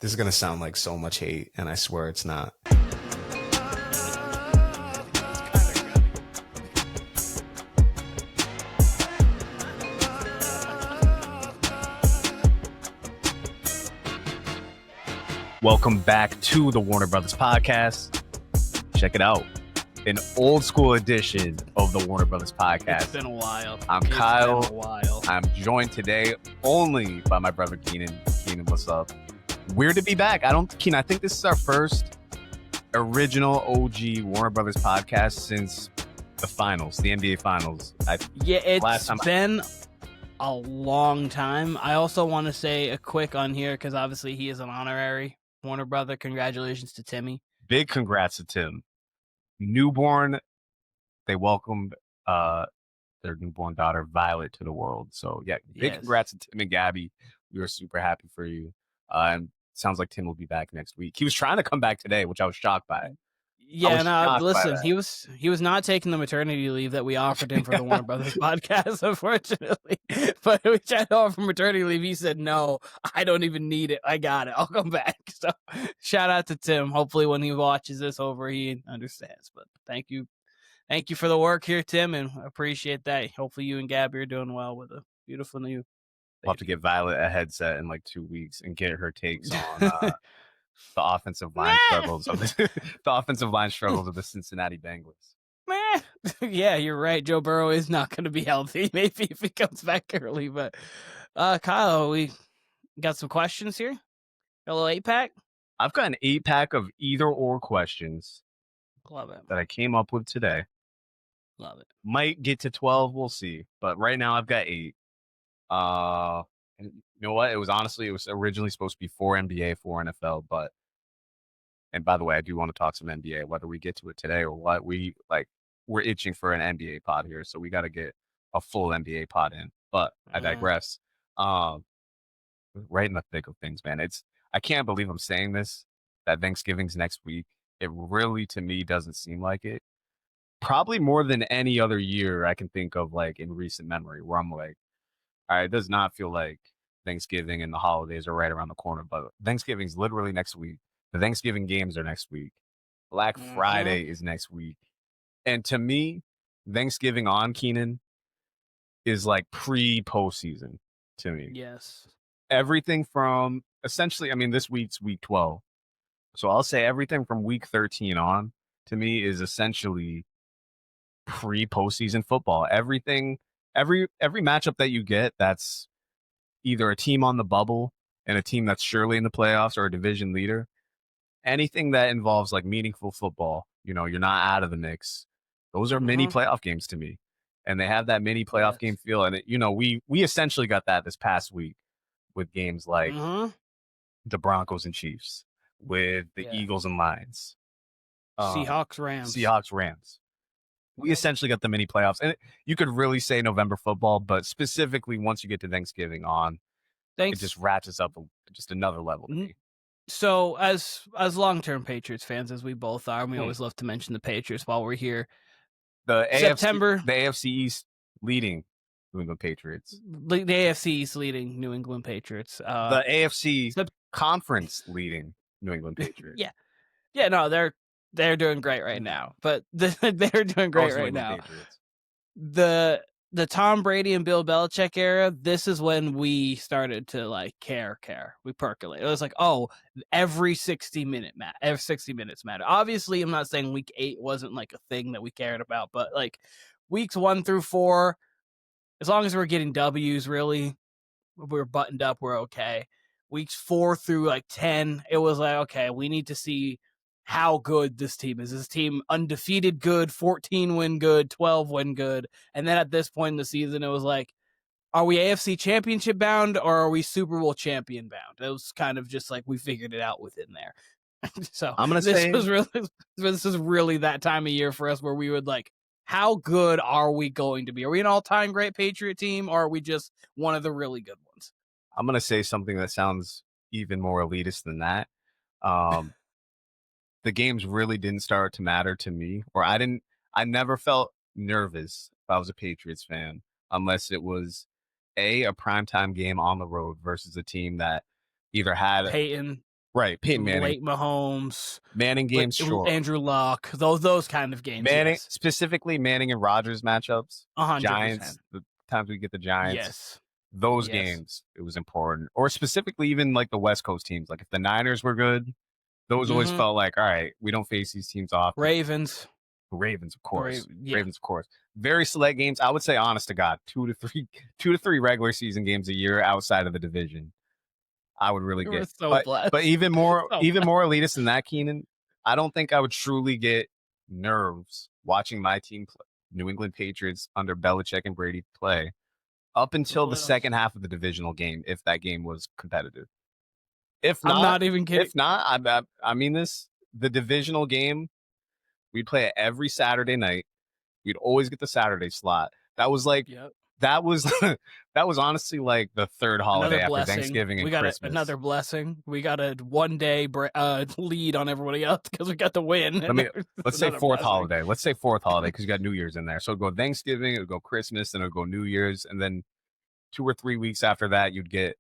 This is going to sound like so much hate, and I swear it's not. Welcome back to the Warner Brothas Podcast. Check it out. An old school edition of the Warner Brothas Podcast. It's been a while. I'm Kyle. I'm joined today only by my brother Keenan. Keenan, what's up? Weird to be back. I think this is our first original OG Warner Brothas Podcast since the finals, the NBA finals. It's been a long time. I also want to say a quick on here because obviously he is an honorary Warner brother. Congratulations to Timmy. Big congrats to Tim. Newborn, they welcomed their newborn daughter Violet to the world. So yeah, big congrats to Tim and Gabby. We were super happy for you. And sounds like Tim will be back next week. He was trying to come back today, which I was shocked by. Yeah, no, listen, he was not taking the maternity leave that we offered him for the Warner Brothas Podcast, unfortunately. But we tried to offer maternity leave. He said, no, I don't even need it. I got it. I'll come back. So shout out to Tim. Hopefully when he watches this over, he understands. But thank you. Thank you for the work here, Tim, and I appreciate that. Hopefully you and Gabby are doing well with a beautiful new. We'll have to get Violet a headset in like 2 weeks and get her takes on the offensive line struggles of the Cincinnati Bengals. Yeah, you're right. Joe Burrow is not going to be healthy. Maybe if he comes back early. But Kyle, we got some questions here. A little 8-pack. I've got an 8-pack of either or questions. Love it. That I came up with today. Love it. Might get to 12. We'll see. But right now I've got 8. And you know what? It was originally supposed to be 4 NBA, 4 NFL, and by the way, I do want to talk some NBA, whether we get to it today or what. We're itching for an NBA pod here, so we got to get a full NBA pod in. But I digress. Right in the thick of things, man. I can't believe I'm saying this, that Thanksgiving's next week. It really, to me, doesn't seem like it. Probably more than any other year I can think of, like, in recent memory, where I'm like, all right, it does not feel like Thanksgiving and the holidays are right around the corner, but Thanksgiving's literally next week. The Thanksgiving games are next week. Black Friday is next week. And to me, Thanksgiving on, Keenan, is like pre-postseason to me. Yes. Everything from essentially, this week's week 12. So I'll say everything from week 13 on, to me, is essentially pre-postseason football. Every matchup that you get that's either a team on the bubble and a team that's surely in the playoffs or a division leader, anything that involves like meaningful football, you're not out of the mix. Those are mini playoff games to me. And they have that mini playoff game feel. And, we essentially got that this past week with games like the Broncos and Chiefs, with the Eagles and Lions. Seahawks, Rams. We essentially got the mini playoffs, and you could really say November football, but specifically once you get to Thanksgiving on, it just ratchets up just another level to me. So as long-term Patriots fans, as we both are, and we always love to mention the Patriots while we're here. The AFC East leading New England Patriots. The AFC East leading New England Patriots. The AFC Conference leading New England Patriots. Yeah, no, they're doing great right now, but they're doing great right now. The Tom Brady and Bill Belichick era, this is when we started to like care. We percolate. It was like, every 60 minutes matter. Obviously, I'm not saying week 8 wasn't like a thing that we cared about, but like weeks 1 through 4, as long as we're getting W's, really, we're buttoned up, we're okay. Weeks 4 through like 10, it was like, okay, we need to see how good this team is. This team undefeated good, 14 win good, 12 win good. And then at this point in the season, it was like, are we AFC championship bound or are we Super Bowl champion bound? It was kind of just like we figured it out within there. So I'm gonna say this is really that time of year for us where we would like, how good are we going to be? Are we an all-time great Patriot team or are we just one of the really good ones? I'm gonna say something that sounds even more elitist than that. The games really didn't start to matter to me, or I never felt nervous if I was a Patriots fan, unless it was a primetime game on the road versus a team that either had Peyton, Right, Peyton Manning, late Mahomes, Manning games, sure. Andrew Luck, those kind of games. Manning, yes. specifically Manning and Rodgers matchups. 100%. Giants, the times we get the Giants. Yes. Those games, it was important. Or specifically even like the West Coast teams. Like if the Niners were good, those always felt like, all right, we don't face these teams often. Ravens, of course. Ravens, of course. Very select games. I would say, honest to God, 2 to 3 regular season games a year outside of the division. I would really get. But even more elitist than that, Keenan, I don't think I would truly get nerves watching my team play, New England Patriots under Belichick and Brady play up until the second half of the divisional game, if that game was competitive. If not, I'm not even kidding. If not, I mean this, the divisional game, we'd play it every Saturday night. We'd always get the Saturday slot. That was like, that was honestly like the third holiday after Thanksgiving and Christmas. We got another blessing. We got a 1 day lead on everybody else because we got the win. Let's say fourth holiday. Let's say fourth holiday because you got New Year's in there. So it'd go Thanksgiving, it'd go Christmas, then it'd go New Year's, and then 2 or 3 weeks after that, you'd get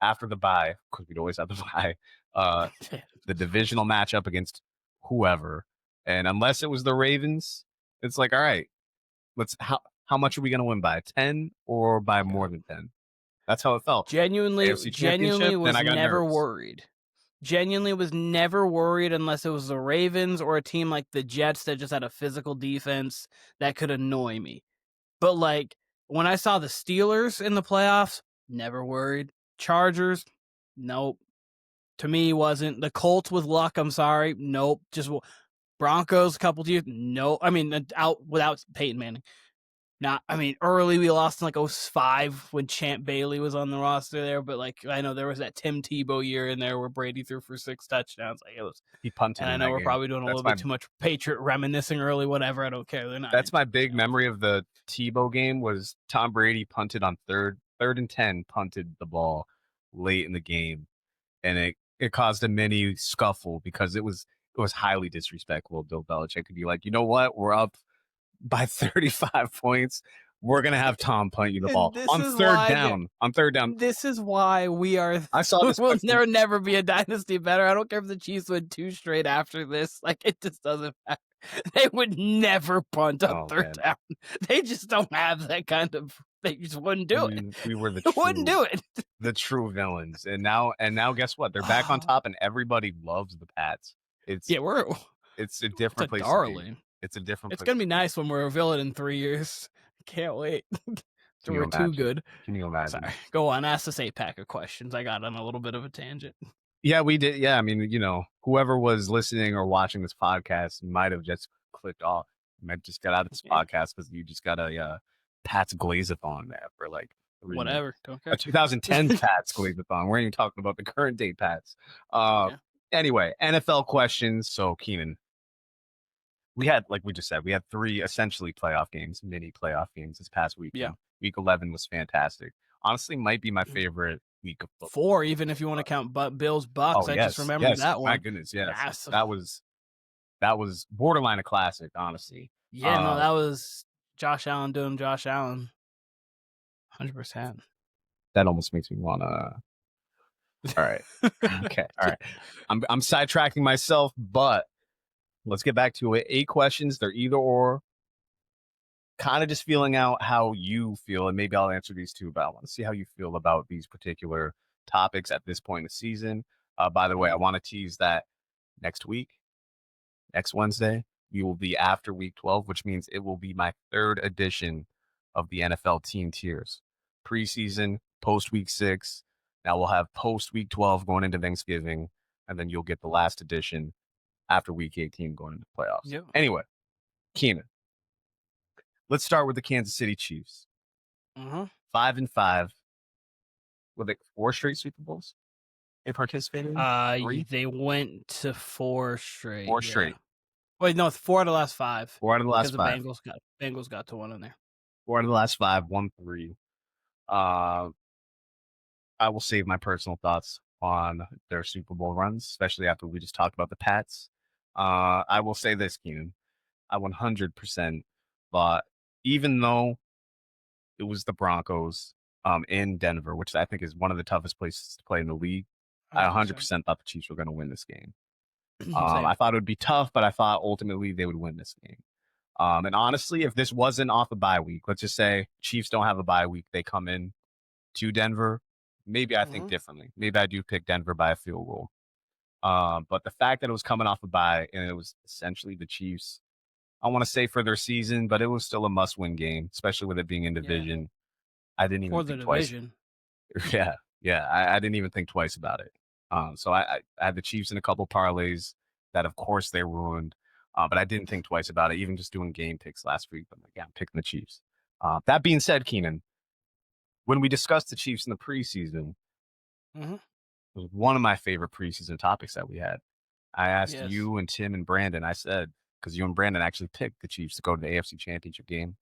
after the bye because we'd always have the bye. The divisional matchup against whoever, and unless it was the Ravens, it's like, all right, how much are we going to win by? 10 or by more than 10? That's how it felt. Genuinely was never worried. Genuinely was never worried unless it was the Ravens or a team like the Jets that just had a physical defense that could annoy me. But like when I saw the Steelers in the playoffs, never worried. Chargers, nope. To me, wasn't. The Colts with Luck, I'm sorry, nope. Just Broncos, a couple of years, no. I mean, out without Peyton Manning. Early we lost in like 05 when Champ Bailey was on the roster there, but like I know there was that Tim Tebow year in there where Brady threw for 6 touchdowns. Like it was, he punted. And I know we're probably doing a little bit too much Patriot reminiscing early, whatever. I don't care. They're not. That's my big memory of the Tebow game was Tom Brady punted on third and 10, punted the ball late in the game, and it caused a mini scuffle because it was highly disrespectful of Bill Belichick to be like, you know what, we're up by 35 points. We're going to have Tom punt you the ball on third down. This is why we are. I saw this. Will never be a dynasty better. I don't care if the Chiefs win 2 straight after this. Like, it just doesn't matter. They would never punt on third down. They just don't have that kind of. They just wouldn't do it. We were wouldn't do it. The true villains. And now guess what? They're back on top, and everybody loves the Pats. It's a different place. Darling. It's a different. It's gonna be nice when we're a villain in 3 years. Can't wait. We're too good. Can you imagine? Sorry. Go on. Ask this 8-pack of questions. I got on a little bit of a tangent. Yeah, we did. Yeah, I mean, whoever was listening or watching this podcast might have just clicked off. You might just got out of this podcast because you just got a Pat's Glaze-a-thon there for like whatever. Don't care. A 2010 Pat's Glaze-a-thon. We're even talking about the current day Pats. Anyway, NFL questions. So Keenan, we had, like we just said, we had 3 essentially playoff games, mini playoff games this past week. Yeah. Week 11 was fantastic. Honestly, might be my favorite week of football. 4, even if you want to count Bills Bucks. I just remember that one. My goodness, yes. Massive. That was borderline a classic, honestly. Yeah, no, that was Josh Allen doing Josh Allen. 100%. That almost makes me want to. All right. Okay. All right. I'm sidetracking myself, but let's get back to it. 8 questions. They're either or. Kind of just feeling out how you feel, and maybe I'll answer these too, but I want to see how you feel about these particular topics at this point in the season. By the way, I want to tease that next Wednesday, we will be after week 12, which means it will be my 3rd edition of the NFL team tiers. Preseason, post week 6. Now we'll have post week 12 going into Thanksgiving, and then you'll get the last edition after week 18 going into playoffs. Yep. Anyway, Keenan, let's start with the Kansas City Chiefs. 5-5. Were they 4 straight Super Bowls they participated in? 3? They went to 4 straight. 4 straight. Wait, no, it's 4 out of the last 5. 4 out of the last 5. The Bengals got to 1 in there. 4 out of the last 5, 1-3. I will save my personal thoughts on their Super Bowl runs, especially after we just talked about the Pats. I will say this, Keenan. I 100% thought, even though it was the Broncos in Denver, which I think is one of the toughest places to play in the league, I 100% thought the Chiefs were going to win this game. Same. I thought it would be tough, but I thought ultimately they would win this game. And honestly, if this wasn't off a bye week, let's just say Chiefs don't have a bye week, they come in to Denver, maybe I think differently. Maybe I do pick Denver by a field goal. But the fact that it was coming off a bye and it was essentially the Chiefs, I want to say for their season, but it was still a must-win game, especially with it being in division. I didn't even think twice. Yeah. I didn't even think twice about it. So I had the Chiefs in a couple parlays that, of course, they ruined. But I didn't think twice about it, even just doing game picks last week. But I'm picking the Chiefs. That being said, Keenan, when we discussed the Chiefs in the preseason, it was one of my favorite preseason topics that we had. I asked you and Tim and Brandon, I said, because you and Brandon actually picked the Chiefs to go to the AFC Championship game.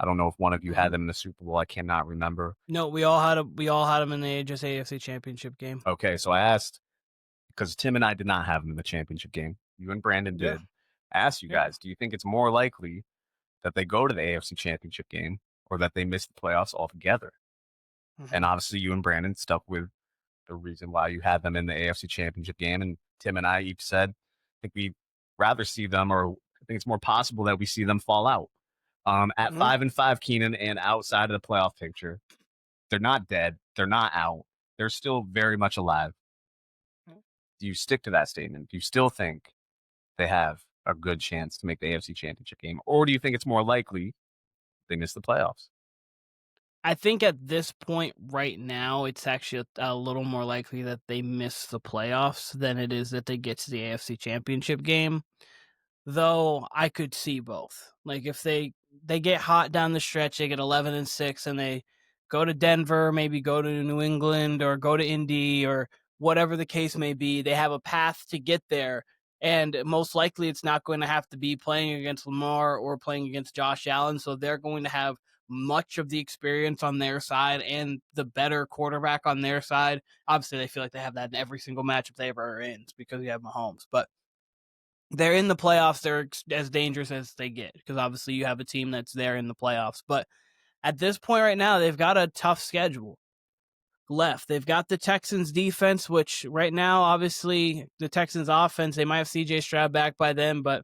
I don't know if one of you had them in the Super Bowl. I cannot remember. No, we all had them in the AFC Championship game. Okay, so I asked, because Tim and I did not have them in the championship game. You and Brandon did. I asked you guys, do you think it's more likely that they go to the AFC Championship game or that they miss the playoffs altogether? And obviously you and Brandon stuck with the reason why you had them in the AFC Championship game. And Tim and I each said, I think we'd rather see them, or I think it's more possible that we see them fall out. At 5-5, Keenan, and outside of the playoff picture, they're not dead. They're not out. They're still very much alive. Do you stick to that statement? Do you still think they have a good chance to make the AFC Championship game? Or do you think it's more likely they miss the playoffs? I think at this point right now, it's actually a little more likely that they miss the playoffs than it is that they get to the AFC Championship game. Though I could see both. Like if they get hot down the stretch, they get 11-6, and they go to Denver, maybe go to New England or go to Indy or whatever the case may be, they have a path to get there. And most likely it's not going to have to be playing against Lamar or playing against Josh Allen. So they're going to have much of the experience on their side and the better quarterback on their side. Obviously, they feel like they have that in every single matchup they ever are in. It's because you have Mahomes. But they're in the playoffs. They're as dangerous as they get because obviously you have a team that's there in the playoffs. But at this point right now, they've got a tough schedule left. They've got the Texans defense, which right now, obviously, the Texans offense, they might have CJ Stroud back by then, but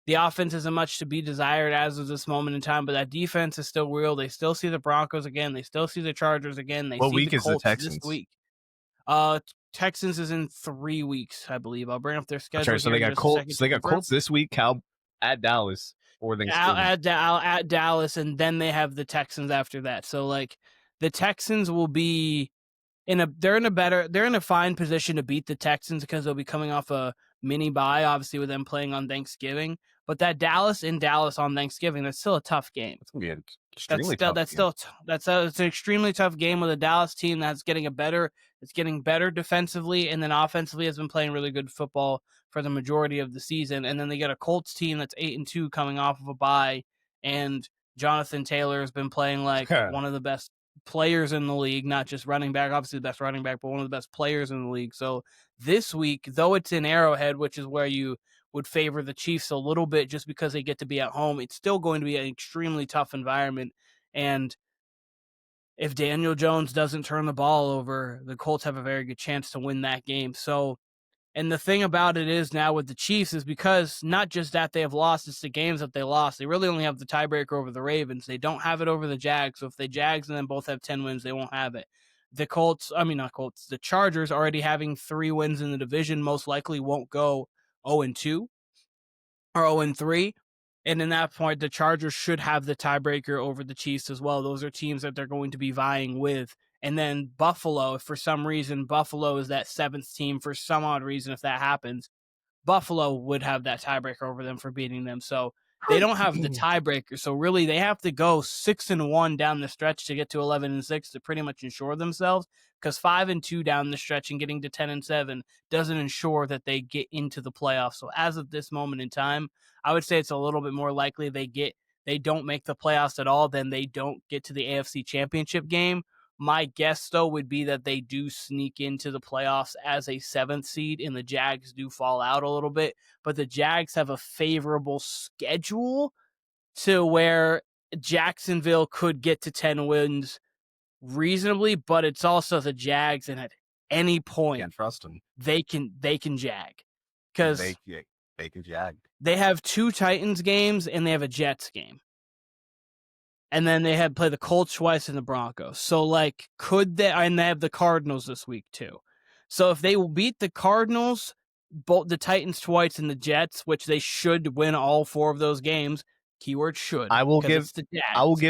the offense isn't much to be desired as of this moment in time. But that defense is still real. They still see the Broncos again. They still see the Chargers again. They what see week the is Colts the Texans? this week. Texans is in 3 weeks, I believe. I'll bring up their schedule. Sure, so they got Colts. So they got Colts this week. At Dallas for Thanksgiving. At Dallas, and then they have the Texans after that. So like the Texans will be they're in a fine position to beat the Texans because they'll be coming off a mini bye, obviously with them playing on Thanksgiving. But that Dallas on Thanksgiving, that's still a tough game. It's gonna be an extremely tough game. It's an extremely tough game with a Dallas team that's getting better defensively, and then offensively has been playing really good football for the majority of the season. And then they get a Colts team that's 8-2 coming off of a bye, and Jonathan Taylor has been playing like one of the best players in the league, not just running back, obviously the best running back, but one of the best players in the league. So this week, though it's in Arrowhead, which is where you would favor the Chiefs a little bit just because they get to be at home, it's still going to be an extremely tough environment. And if Daniel Jones doesn't turn the ball over, the Colts have a very good chance to win that game. So, and the thing about it is now with the Chiefs is because not just that they have lost, it's the games that they lost. They really only have the tiebreaker over the Ravens. They don't have it over the Jags. So if the Jags and then both have 10 wins, they won't have it. The the Chargers already having 3 wins in the division most likely won't go 0-2 or 0-3. And in that point, the Chargers should have the tiebreaker over the Chiefs as well. Those are teams that they're going to be vying with. And then Buffalo, if for some reason Buffalo is that 7th team, for some odd reason, if that happens, Buffalo would have that tiebreaker over them for beating them. So they don't have the tiebreaker. So really, they have to go 6-1 down the stretch to get to 11-6 to pretty much ensure themselves. Because 5-2 down the stretch and getting to 10-7 doesn't ensure that they get into the playoffs. So as of this moment in time, I would say it's a little bit more likely they don't make the playoffs at all than they don't get to the AFC Championship game. My guess, though, would be that they do sneak into the playoffs as a 7th seed, and the Jags do fall out a little bit. But the Jags have a favorable schedule to where Jacksonville could get to 10 wins reasonably, but it's also the Jags, and any point Can't trust them. they can jag, because they can jag. they have 2 Titans games and they have a Jets game. And then they play the Colts twice and the Broncos. So, like, could they? And they have the Cardinals this week too. So if they will beat the Cardinals, both the Titans twice and the Jets, which they should win all 4 of those games. Keyword should. I will give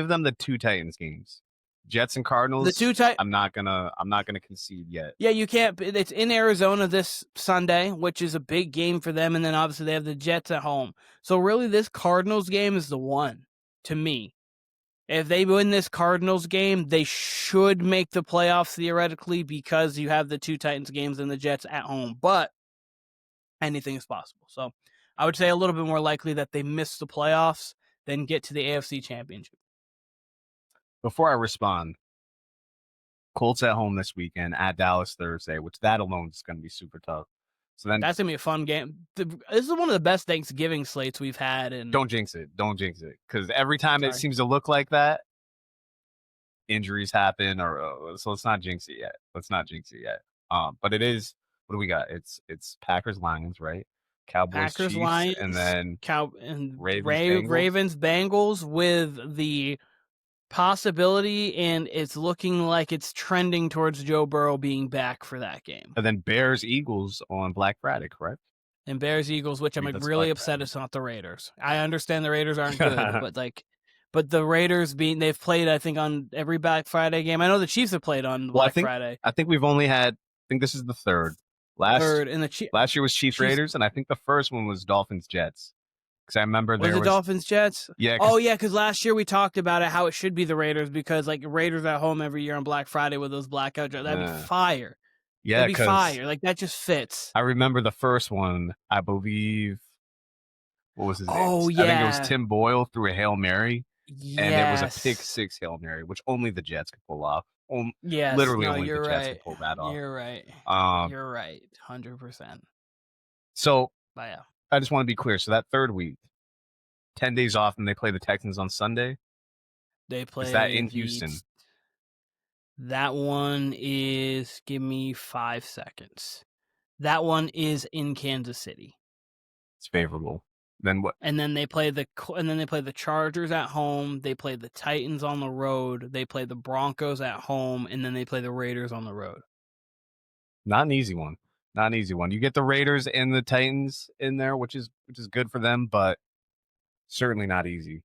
them the 2 Titans games. Jets and Cardinals. The 2 Titans. I'm not gonna concede yet. Yeah, you can't. It's in Arizona this Sunday, which is a big game for them, and then obviously they have the Jets at home. So really, this Cardinals game is the one to me. If they win this Cardinals game, they should make the playoffs theoretically, because you have the 2 Titans games and the Jets at home. But anything is possible. So I would say a little bit more likely that they miss the playoffs than get to the AFC Championship. Before I respond, Colts at home this weekend, at Dallas Thursday, which that alone is going to be super tough. So then that's going to be a fun game. This is one of the best Thanksgiving slates we've had. And don't jinx it. Don't jinx it. Because every time it seems to look like that, injuries happen. So let's not jinx it yet. But it is, what do we got? It's Packers Lions, right? Cowboys Packers Chiefs, Lions, and then Ravens Bengals, with the possibility, and it's looking like it's trending towards Joe Burrow being back for that game. And then Bears Eagles on Black Friday, correct? And Bears Eagles, which I'm really upset it's not the Raiders. I understand the Raiders aren't good, but the Raiders they've played, I think, on every Black Friday game. I know the Chiefs have played on Black Friday. I think we've only had, I think this is the third. Last year was Chiefs Raiders, and I think the first one was Dolphins Jets. Because I remember there was Dolphins Jets. Yeah. Because last year we talked about it, how it should be the Raiders, because like Raiders at home every year on Black Friday with those blackout jobs. That'd be fire. Yeah, that'd be fire. Like that just fits. I remember the first one. I believe, what was his name? Oh yeah, I think it was Tim Boyle through a Hail Mary, yes. And it was a pick 6 Hail Mary, which only the Jets could pull off. Yes, literally only the Jets could pull that off. You're right. You're right, 100%. So, yeah. I just want to be clear. So that third week, 10 days off, and they play the Texans on Sunday. They play. Is that in Houston? That one is. Give me 5 seconds. That one is in Kansas City. It's favorable. Then what? And then they play the Chargers at home. They play the Titans on the road. They play the Broncos at home, and then they play the Raiders on the road. Not an easy one. You get the Raiders and the Titans in there, which is good for them, but certainly not easy.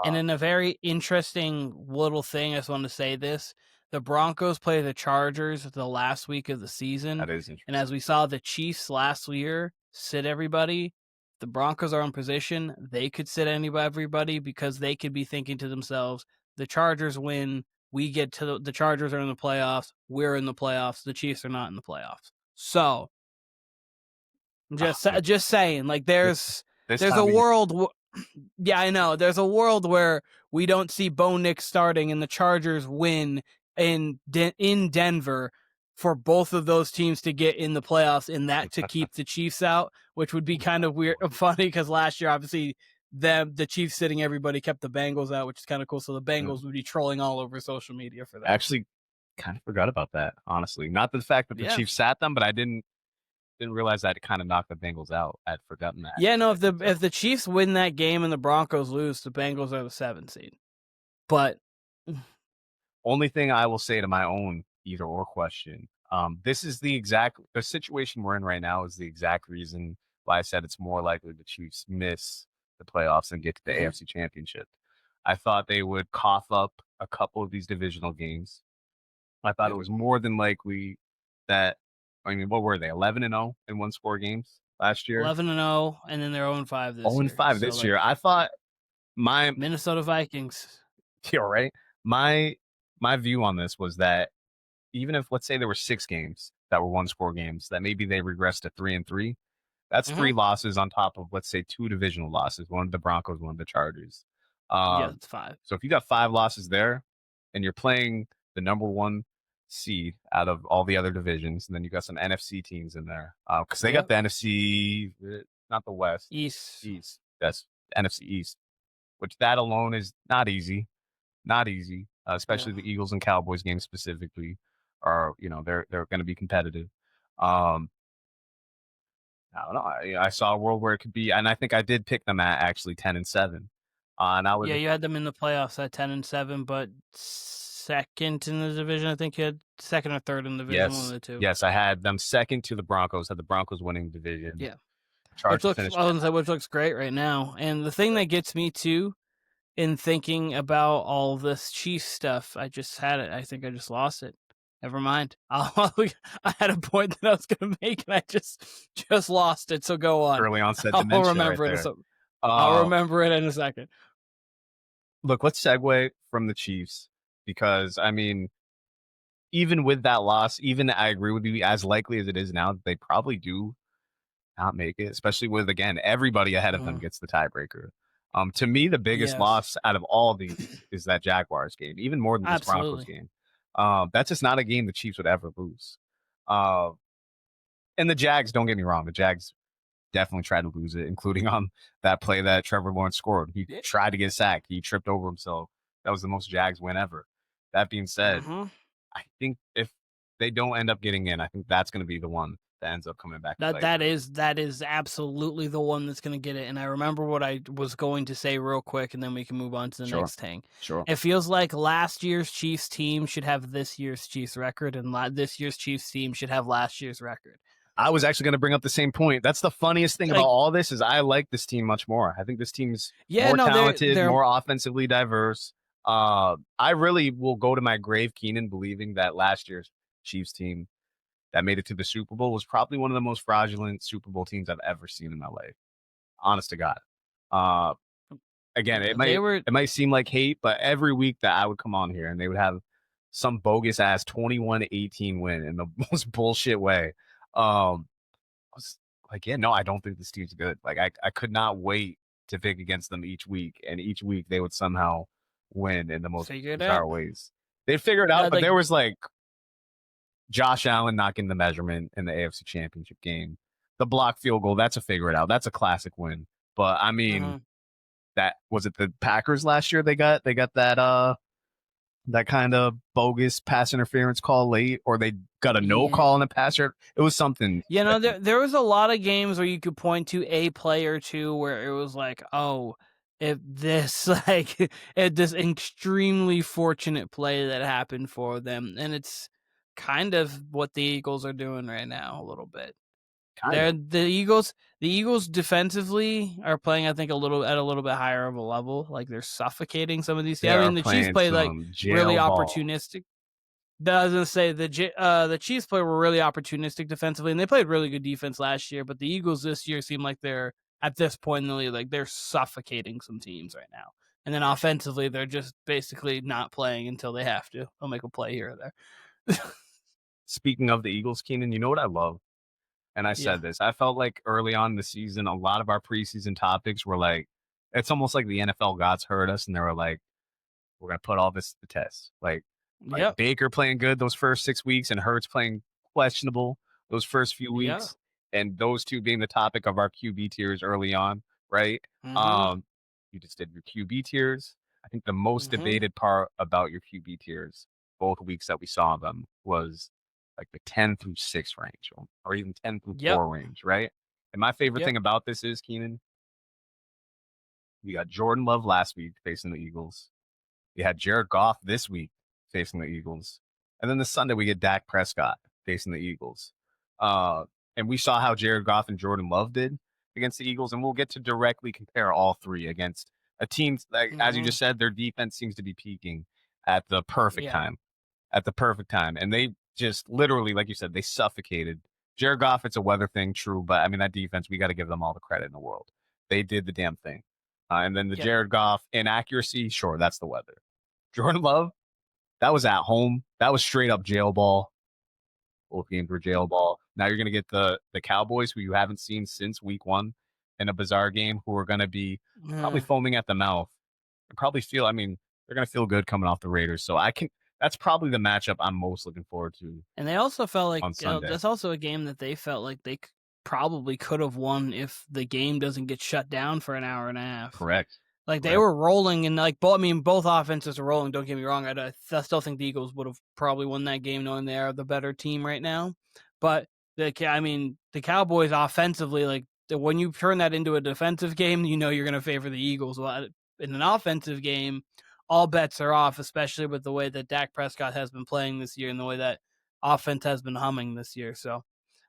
And in a very interesting little thing, I just want to say this. The Broncos play the Chargers the last week of the season. That is interesting. And as we saw the Chiefs last year sit everybody, the Broncos are in position. They could sit everybody because they could be thinking to themselves, the Chargers win. We get to the Chargers are in the playoffs. We're in the playoffs. The Chiefs are not in the playoffs. So, just saying, like there's a world. Yeah, I know. There's a world where we don't see Bo Nix starting and the Chargers win in Denver for both of those teams to get in the playoffs, and that to keep the Chiefs out, which would be kind of weird, funny, because last year, obviously, the Chiefs sitting everybody kept the Bengals out, which is kind of cool. So the Bengals would be trolling all over social media for that. I actually kind of forgot about that, honestly. Not the fact that the Chiefs sat them, but I didn't realize that it kind of knocked the Bengals out. I'd forgotten that. Yeah, no, if the Chiefs win that game and the Broncos lose, the Bengals are the 7th seed. But only thing I will say to my own either or question, this is the situation we're in right now is the exact reason why I said it's more likely the Chiefs miss the playoffs and get to the AFC Championship. I thought they would cough up a couple of these divisional games. I thought it was more than likely that, I mean, what were they? 11-0 in one-score games last year? 11-0, and then they're 0-5 this year. 0-5 this year. I thought my Minnesota Vikings. Yeah, right. My view on this was that even if, let's say, there were 6 games that were one-score games, that maybe they regressed to 3-3. That's 3 losses on top of, let's say, 2 divisional losses. One of the Broncos, one of the Chargers. That's 5. So if you got 5 losses there, and you're playing the number 1 seed out of all the other divisions, and then you got some NFC teams in there, because they got the NFC, not the West, East. That's NFC East, which that alone is not easy, especially the Eagles and Cowboys game specifically. are, they're going to be competitive. I don't know. I saw a world where it could be, and I think I did pick them at actually 10-7. And I would, you had them in the playoffs at 10-7, but second in the division. I think you had second or third in the division. One of the two. Yes, I had them second to the Broncos. Had the Broncos winning the division. Yeah, Chargers which looks great right now. And the thing that gets me too, in thinking about all this Chiefs stuff, I just had it. I think I just lost it. Never mind. I had a point that I was going to make, and I just lost it. So go on. Early onset I'll dementia remember right it. there. I'll remember it in a second. Look, let's segue from the Chiefs because, I mean, even with that loss, even I agree with you, as likely as it is now, they probably do not make it, especially with, again, everybody ahead of them gets the tiebreaker. To me, the biggest loss out of all these is that Jaguars game, even more than this Broncos game. That's just not a game the Chiefs would ever lose. And the Jags, don't get me wrong, the Jags definitely tried to lose it, including on that play that Trevor Lawrence scored. He tried to get sacked. He tripped over himself. That was the most Jags win ever. That being said, I think if they don't end up getting in, I think that's going to be the one that ends up coming back. That is absolutely the one that's going to get it. And I remember what I was going to say real quick, and then we can move on to the next thing. Sure. It feels like last year's Chiefs team should have this year's Chiefs record, and this year's Chiefs team should have last year's record. I was actually going to bring up the same point. That's the funniest thing about all this is I like this team much more. I think this team's more talented, more offensively diverse. I really will go to my grave, Keenan, believing that last year's Chiefs team that made it to the Super Bowl was probably one of the most fraudulent Super Bowl teams I've ever seen in my life. Honest to God. Again, it might seem like hate, but every week that I would come on here and they would have some bogus ass 21-18 win in the most bullshit way. I was like, I don't think this team's good. Like, I could not wait to pick against them each week, and each week they would somehow win in the most bizarre ways. They'd figure it out, but there was like Josh Allen not getting the measurement in the AFC Championship game. The block field goal, that's a figure it out. That's a classic win. But I mean, that was it the Packers last year they got that kind of bogus pass interference call late, or they got a no call in the passer. It was something. There was a lot of games where you could point to a play or two where it was like, if this this extremely fortunate play that happened for them, and it's kind of what the Eagles are doing right now a little bit. The Eagles defensively are playing, I think, at a little bit higher of a level. Like they're suffocating some of these. I mean, the Chiefs play like really opportunistic. I was gonna say the Chiefs play were really opportunistic defensively, and they played really good defense last year. But the Eagles this year seem like they're at this point in the league, like they're suffocating some teams right now. And then offensively, they're just basically not playing until they have to. They'll make a play here or there. Speaking of the Eagles, Keenan, you know what I love? And I said this. I felt like early on in the season, a lot of our preseason topics were like, it's almost like the NFL gods heard us and they were like, we're going to put all this to the test. Like Baker playing good those first 6 weeks and Hurts playing questionable those first few weeks. And those two being the topic of our QB tiers early on, right? You just did your QB tiers. I think the most debated part about your QB tiers, both weeks that we saw them, was like the 10 through 6 range, or even 10 through 4 range, right? And my favorite thing about this is, Keenan, we got Jordan Love last week facing the Eagles. We had Jared Goff this week facing the Eagles. And then this Sunday, we get Dak Prescott facing the Eagles. And we saw how Jared Goff and Jordan Love did against the Eagles, and we'll get to directly compare all three against a team, like as you just said, their defense seems to be peaking at the perfect time. At the perfect time. And they just literally, like you said, they suffocated. Jared Goff, it's a weather thing, true, but I mean, that defense, we got to give them all the credit in the world. They did the damn thing. And then the Jared Goff inaccuracy, sure, that's the weather. Jordan Love, that was at home. That was straight up jail ball. Both games were jail ball. Now you're going to get the Cowboys, who you haven't seen since week 1 in a bizarre game, who are going to be probably foaming at the mouth. And probably feel, I mean, they're going to feel good coming off the Raiders. So that's probably the matchup I'm most looking forward to. And they also felt like that's also a game that they felt like they probably could have won if the game doesn't get shut down for an hour and a half. Correct. Like they were rolling, and like both offenses are rolling. Don't get me wrong. I still think the Eagles would have probably won that game, knowing they are the better team right now. But the Cowboys offensively, like when you turn that into a defensive game, you know you're going to favor the Eagles. Well, in an offensive game, all bets are off, especially with the way that Dak Prescott has been playing this year and the way that offense has been humming this year. So.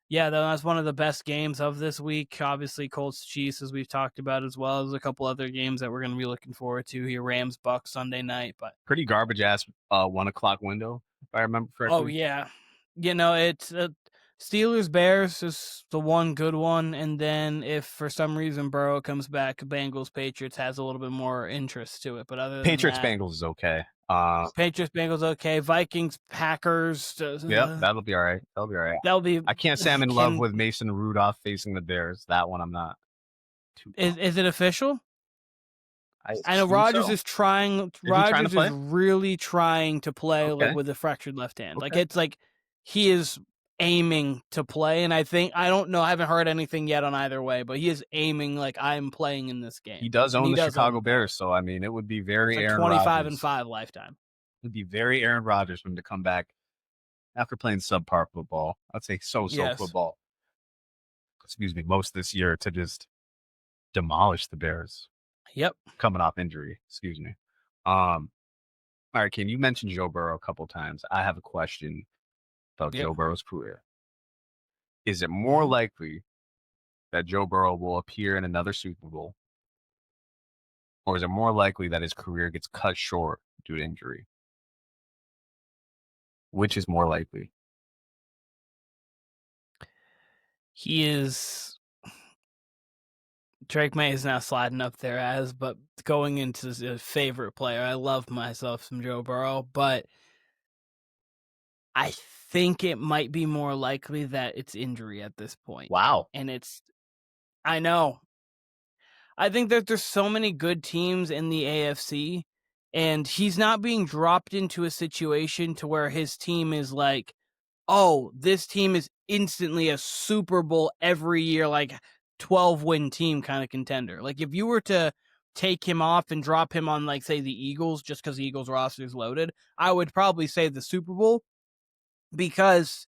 Yeah, that's one of the best games of this week. Obviously, Colts Chiefs, as we've talked about, as well as a couple other games that we're going to be looking forward to here. Rams Bucks Sunday night, but pretty garbage ass 1 o'clock window, if I remember correctly. Oh yeah, it's Steelers Bears is the one good one, and then if for some reason Burrow comes back, Bengals Patriots has a little bit more interest to it. But other than Patriots that, Bengals is okay. Patriots Bengals okay. Vikings Packers. Yep, that'll be all right. That'll be. I can't say I'm in love with Mason Rudolph facing the Bears. That one I'm not. Is it official? I know Rodgers is trying. Rodgers is really trying to play like with a fractured left hand. Like it's like he is aiming to play, and I don't know. I haven't heard anything yet on either way, but he is aiming like I'm playing in this game. He does own the Chicago Bears, so I mean, it would be very like Aaron 25-5 lifetime. It would be very Aaron Rodgers for him to come back after playing subpar football. I'd say so-so football. Excuse me, most this year to just demolish the Bears. Yep. Coming off injury. Excuse me. All right, Ken, you mentioned Joe Burrow a couple times. I have a question about Joe Burrow's career. Is it more likely that Joe Burrow will appear in another Super Bowl? Or is it more likely that his career gets cut short due to injury? Which is more likely? He is. Drake May is now sliding up there but going into his favorite player. I love myself some Joe Burrow, but I think it might be more likely that it's injury at this point. Wow. And I know. I think that there's so many good teams in the AFC, and he's not being dropped into a situation to where his team is like, oh, this team is instantly a Super Bowl every year, like 12-win team kind of contender. Like if you were to take him off and drop him on, like, say, the Eagles, just because the Eagles roster is loaded, I would probably say the Super Bowl, because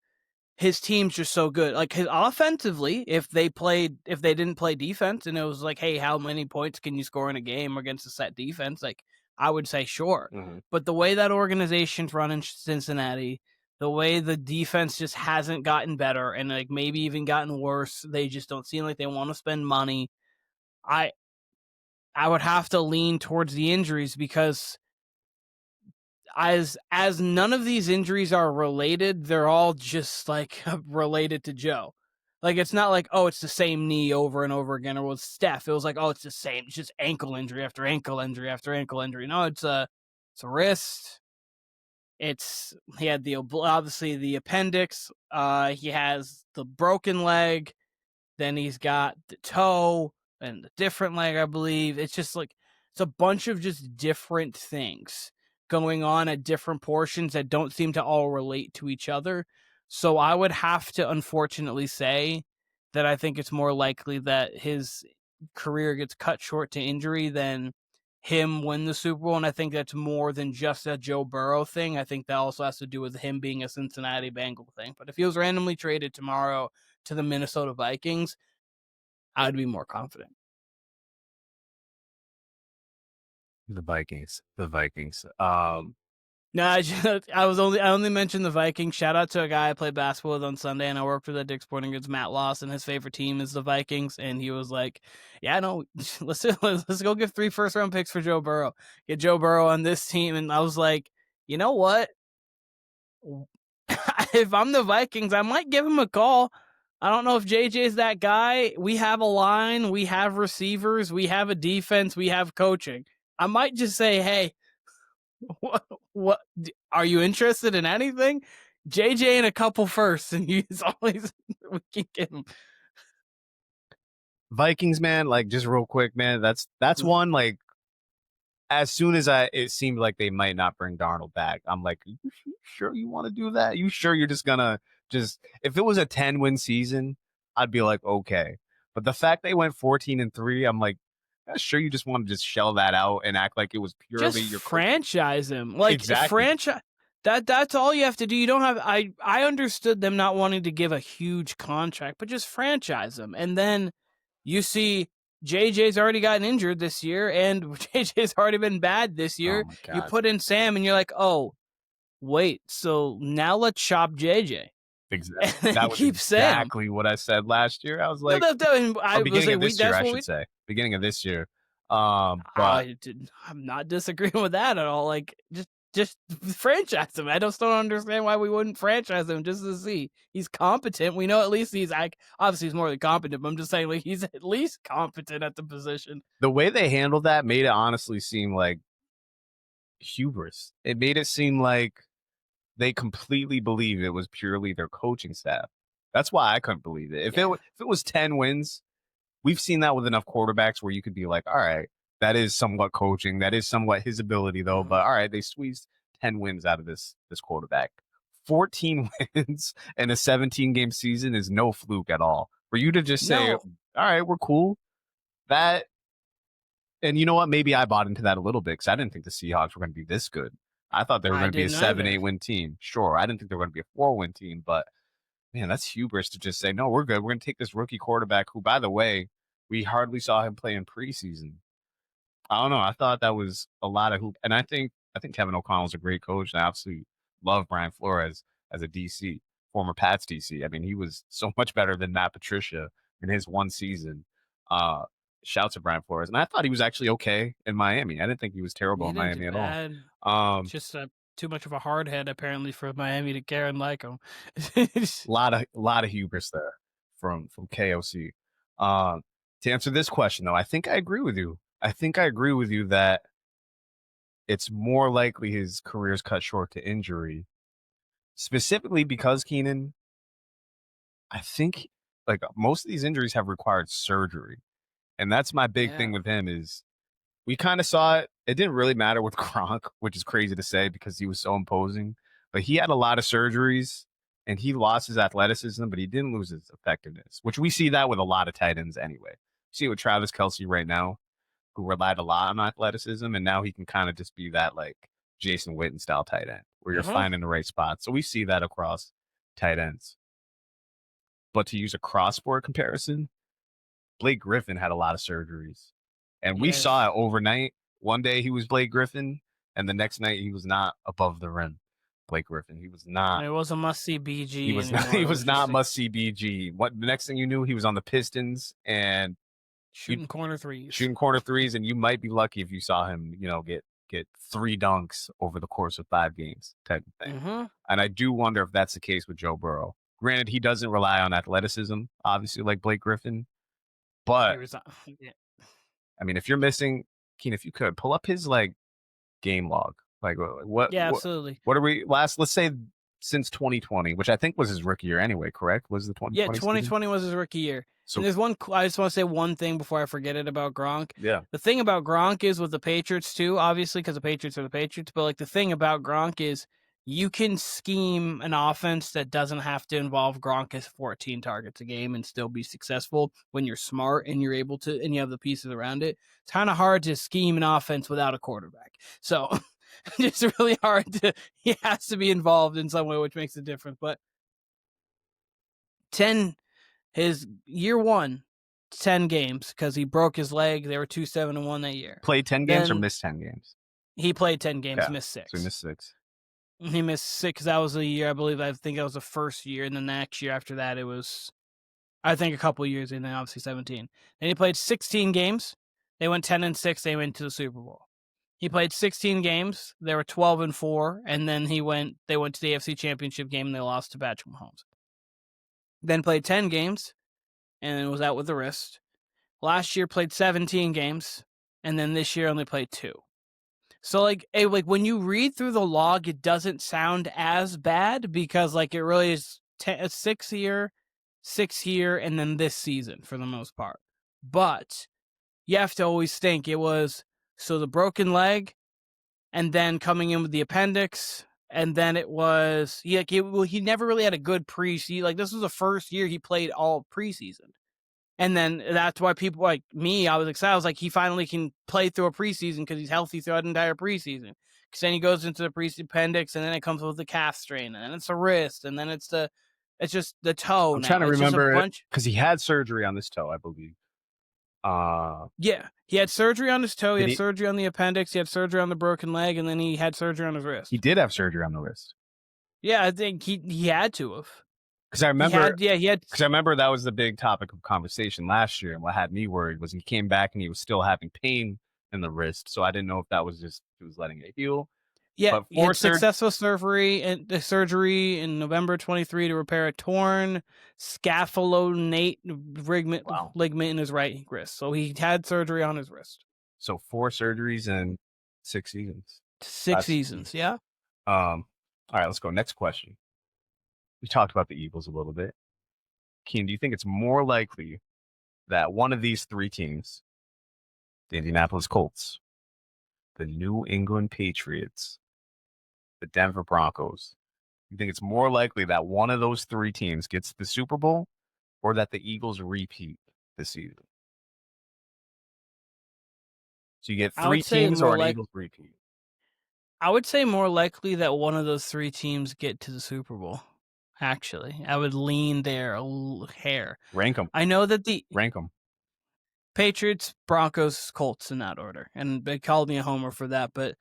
his team's just so good. Like his offensively, if they didn't play defense and it was like, hey, how many points can you score in a game against a set defense? Like I would say sure. Mm-hmm. But the way that organization's run in Cincinnati, the way the defense just hasn't gotten better and like maybe even gotten worse, they just don't seem like they want to spend money. I would have to lean towards the injuries, because as none of these injuries are related, they're all just like related to Joe. Like it's not like, oh, it's the same knee over and over again, or with Steph, it was like, oh, it's the same, it's just ankle injury after ankle injury after ankle injury. No, it's a wrist. He had obviously the appendix. He has the broken leg. Then he's got the toe and the different leg, I believe. It's just like, it's a bunch of just different things going on at different portions that don't seem to all relate to each other. So I would have to unfortunately say that I think it's more likely that his career gets cut short to injury than him win the Super Bowl. And I think that's more than just a Joe Burrow thing. I think that also has to do with him being a Cincinnati Bengal thing. But if he was randomly traded tomorrow to the Minnesota Vikings, I'd be more confident. The Vikings. No, I only mentioned the Vikings. Shout out to a guy I played basketball with on Sunday, and I worked with at Dick's Sporting Goods, Matt Loss, and his favorite team is the Vikings. And he was like, "Yeah, no, let's go give 3 first-round picks for Joe Burrow. Get Joe Burrow on this team." And I was like, you know what? If I'm the Vikings, I might give him a call. I don't know if JJ's that guy. We have a line, we have receivers, we have a defense, we have coaching. I might just say, hey, what are you interested in anything? JJ and a couple firsts, and he's always we can get him. Vikings, man, like just real quick, man. That's one, like, as soon as it seemed like they might not bring Darnold back, I'm like, you sure you want to do that? You sure you're just gonna if it was a 10-win season, I'd be like, okay. But the fact they went 14-3, I'm like, sure you just want to just shell that out and act like it was purely just your franchise him. Like Exactly. franchise. That's all you have to do. You don't have. I understood them not wanting to give a huge contract, but just franchise him. And then you see JJ's already gotten injured this year, and JJ's already been bad this year. Oh my God. You put in Sam, and you're like, oh, wait. So now let's shop JJ. Exactly. That was exactly what I said last year. I was like, beginning of this year, I should say. Beginning of this year. But I'm not disagreeing with that at all. Like, just franchise him. I just don't understand why we wouldn't franchise him just to see. He's competent. We know at least he's obviously he's more than competent, but I'm just saying like he's at least competent at the position. The way they handled that made it honestly seem like hubris. It made it seem like they completely believed it was purely their coaching staff. That's why I couldn't believe it. If it was 10 wins, we've seen that with enough quarterbacks where you could be like, all right, that is somewhat coaching. That is somewhat his ability, though. But all right, they squeezed 10 wins out of this quarterback. 14 wins in a 17-game season is no fluke at all. For you to just say, all right, we're cool. That, and you know what? Maybe I bought into that a little bit because I didn't think the Seahawks were going to be this good. I thought they were going to be a 7-8 win team. Sure, I didn't think they were going to be a 4-win team, but man, that's hubris to just say, no, we're good. We're going to take this rookie quarterback who, by the way, we hardly saw him play in preseason. I don't know. I thought that was a lot of hoop. And I think Kevin O'Connell's a great coach. And I absolutely love Brian Flores as a DC, former Pats DC. I mean, he was so much better than Matt Patricia in his one season. Shouts to Brian Flores. And I thought he was actually okay in Miami. I didn't think he was terrible in Miami at all. Just too much of a hard head, apparently, for Miami to care and like him. lot of hubris there from KOC. To answer this question, though, I think I agree with you. I think I agree with you that it's more likely his career's cut short to injury, specifically because Keenan, I think like most of these injuries have required surgery. And that's my big thing with him is we kind of saw it. It didn't really matter with Gronk, which is crazy to say because he was so imposing, but he had a lot of surgeries and he lost his athleticism, but he didn't lose his effectiveness, which we see that with a lot of tight ends anyway. See it with Travis Kelce right now, who relied a lot on athleticism, and now he can kind of just be that like Jason Witten style tight end where you're finding the right spot. So we see that across tight ends. But to use a cross-sport comparison, Blake Griffin had a lot of surgeries. And we saw it overnight. One day he was Blake Griffin, and the next night he was not above the rim. Blake Griffin. He was not. It was a must-see BG. He was not. He was not must-see BG. What the next thing you knew, he was on the Pistons and shooting corner threes. And you might be lucky if you saw him, get 3 dunks over the course of 5 games, type of thing. And I do wonder if that's the case with Joe Burrow. Granted, he doesn't rely on athleticism, obviously, like Blake Griffin. But I mean, if you're missing, Keenan, if you could pull up his like game log, like what? Yeah, absolutely. What are we let's say since 2020, which I think was his rookie year anyway, correct? Was the 2020? Yeah, 2020 was his rookie year. So and there's one. I just want to say one thing before I forget it about Gronk. Yeah. The thing about Gronk is with the Patriots too, obviously, because the Patriots are the Patriots. But like the thing about Gronk is you can scheme an offense that doesn't have to involve Gronk as 14 targets a game and still be successful when you're smart and you're able to, and you have the pieces around it. It's kind of hard to scheme an offense without a quarterback. So it's really hard he has to be involved in some way, which makes a difference. But his year 1, 10 games, because he broke his leg. They were 2-7-1 that year. Played 10 games or missed 10 games? He played 10 games, missed 6. So he missed 6. He missed 6. That was a year, I believe. I think that was the first year. And then the next year after that, it was, I think, a couple of years. And then obviously 17. Then he played 16 games. They went 10-6. They went to the Super Bowl. He played 16 games. They were 12-4. And then they went to the AFC Championship game and they lost to Patrick Mahomes. Then played 10 games and then was out with the wrist. Last year played 17 games. And then this year only played 2. So, like when you read through the log, it doesn't sound as bad because, like, it really is 6 here, and then this season for the most part. But you have to always think it was, so the broken leg, and then coming in with the appendix, and then it was, he never really had a good preseason. Like, this was the first year he played all preseason. And then that's why people like me, I was excited. I was like, he finally can play through a preseason because he's healthy throughout the entire preseason. Because then he goes into the preseason appendix, and then it comes with the calf strain, and then it's the wrist, and then it's just the toe. I'm now. trying to It's remember because he had surgery on this toe, I believe. Yeah, he had surgery on his toe. He Did had he- surgery on the appendix. He had surgery on the broken leg, and then he had surgery on his wrist. He did have surgery on the wrist. Yeah, I think he had to have. Because I remember, He had. because I remember that was the big topic of conversation last year, and what had me worried was he came back and he was still having pain in the wrist, so I didn't know if that was just he was letting it heal. Yeah, But he had successful surgery in November 23 to repair a torn scapholonate ligament in his right wrist. So he had surgery on his wrist. So 4 surgeries in 6 seasons. 6 seasons, yeah. All right, let's go. Next question. We talked about the Eagles a little bit. Keen, do you think it's more likely that one of these 3 teams, the Indianapolis Colts, the New England Patriots, the Denver Broncos, you think it's more likely that one of those 3 teams gets the Super Bowl or that the Eagles repeat this season? So you get 3 teams or an Eagles repeat? I would say more likely that one of those 3 teams get to the Super Bowl. Actually, I would lean there a hair. Rank them. I know that Rank them. Patriots, Broncos, Colts in that order. And they called me a homer for that. But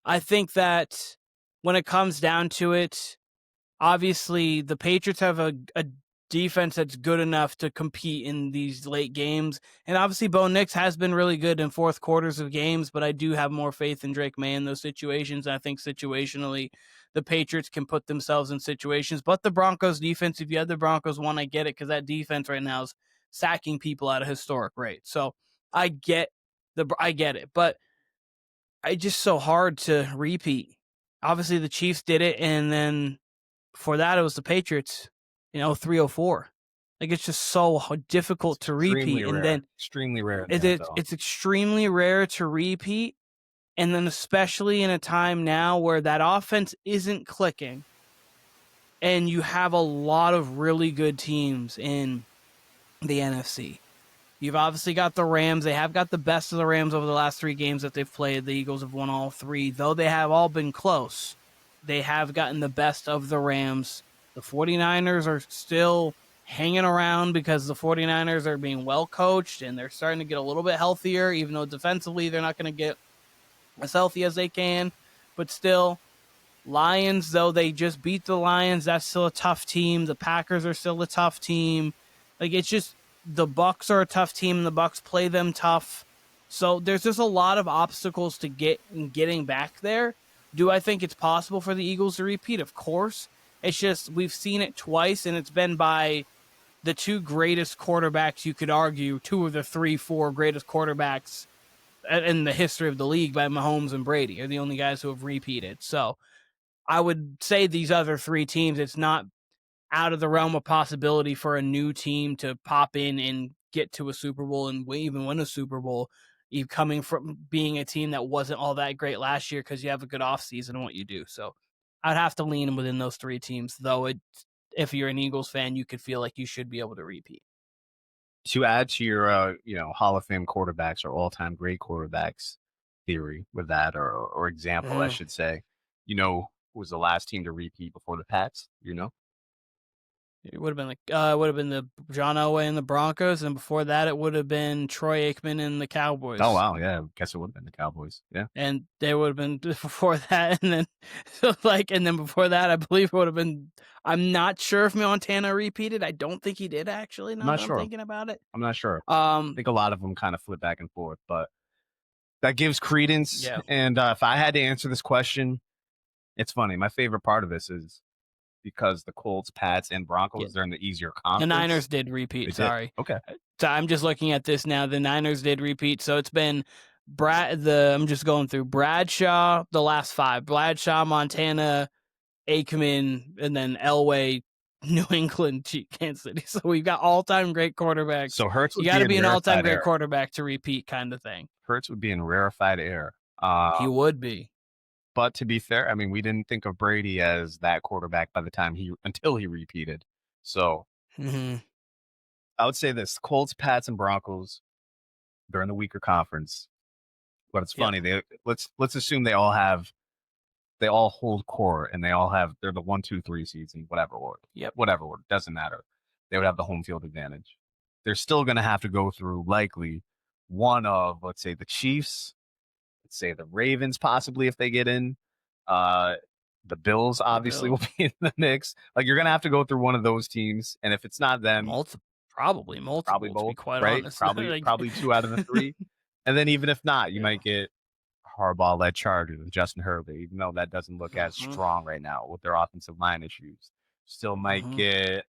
I think that when it comes down to it, obviously the Patriots have a defense that's good enough to compete in these late games. And obviously Bo Nix has been really good in fourth quarters of games, but I do have more faith in Drake May in those situations. And I think situationally the Patriots can put themselves in situations. But the Broncos defense, if you had the Broncos one, I get it, because that defense right now is sacking people at a historic rate. So I get it, but it's just so hard to repeat. Obviously the Chiefs did it, and then before that it was the Patriots, 3-04. Like, it's just so difficult to repeat. Rare. And then extremely rare. It's extremely rare to repeat. And then especially in a time now where that offense isn't clicking and you have a lot of really good teams in the NFC. You've obviously got the Rams. They have got the best of the Rams over the last 3 games that they've played. The Eagles have won all 3. Though they have all been close, they have gotten the best of the Rams. The 49ers are still hanging around because the 49ers are being well coached and they're starting to get a little bit healthier, even though defensively they're not going to get as healthy as they can. But still, Lions, though they just beat the Lions, that's still a tough team. The Packers are still a tough team. Like, it's just, the Bucs are a tough team and the Bucs play them tough. So there's just a lot of obstacles to getting back there. Do I think it's possible for the Eagles to repeat? Of course. It's just, we've seen it twice, and it's been by the 2 greatest quarterbacks, you could argue, 2 of the 3-4 greatest quarterbacks in the history of the league, by Mahomes and Brady, are the only guys who have repeated. So I would say these other 3 teams, it's not out of the realm of possibility for a new team to pop in and get to a Super Bowl and even win a Super Bowl, you coming from being a team that wasn't all that great last year because you have a good offseason in what you do. So I'd have to lean within those 3 teams, though if you're an Eagles fan, you could feel like you should be able to repeat. To add to your, Hall of Fame quarterbacks or all-time great quarterbacks theory with that, or example, I should say, who was the last team to repeat before the Pats? It would have been the John Elway and the Broncos, and before that, it would have been Troy Aikman and the Cowboys. Oh wow, yeah, I guess it would have been the Cowboys. Yeah, and they would have been before that, and then before that, I believe it would have been. I'm not sure if Montana repeated. I don't think he did actually. Now that I'm thinking about it, I'm not sure. I think a lot of them kind of flip back and forth, but that gives credence. Yeah. And if I had to answer this question, it's funny. My favorite part of this is because the Colts, Pats, and Broncos, they're in the easier conference. The Niners did repeat. Sorry. Okay. So I'm just looking at this now. The Niners did repeat. So it's been I'm just going through Bradshaw, the last 5. Bradshaw, Montana, Aikman, and then Elway, New England, Kansas City. So we've got all-time great quarterbacks. So Hurts would you got to be an all-time great air. quarterback to repeat, kind of thing. Hurts would be in rarefied air. He would be. But to be fair, I mean, we didn't think of Brady as that quarterback by the time until he repeated. So I would say this: Colts, Pats, and Broncos. They're in the weaker conference, but it's funny. Let's assume they all hold core, and they're the 1, 2, 3 seeds in whatever order. Yep. Whatever order, doesn't matter. They would have the home field advantage. They're still going to have to go through likely one of, let's say, the Chiefs, let's say the Ravens, possibly if they get in. The Bills obviously will be in the mix. Like, you're going to have to go through one of those teams, and if it's not them, probably multiple, both, to be quite right? honest. Probably 2 out of the 3. And then even if not, you might get Harbaugh-led Chargers and Justin Herbert, even though that doesn't look as strong right now with their offensive line issues. Still might get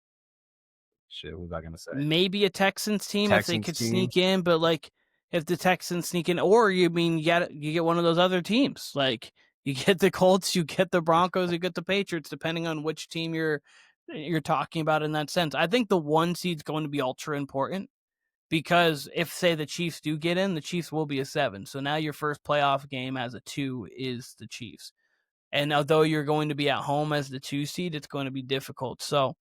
what was I gonna say? Maybe a Texans team if they could sneak in, but like if the Texans sneak in, or you get one of those other teams. Like you get the Colts, you get the Broncos, you get the Patriots, depending on which team you're talking about in that sense. I think the 1 seed's going to be ultra important. Because if, say, the Chiefs do get in, the Chiefs will be a 7. So now your first playoff game as a 2 is the Chiefs. And although you're going to be at home as the 2 seed, it's going to be difficult. So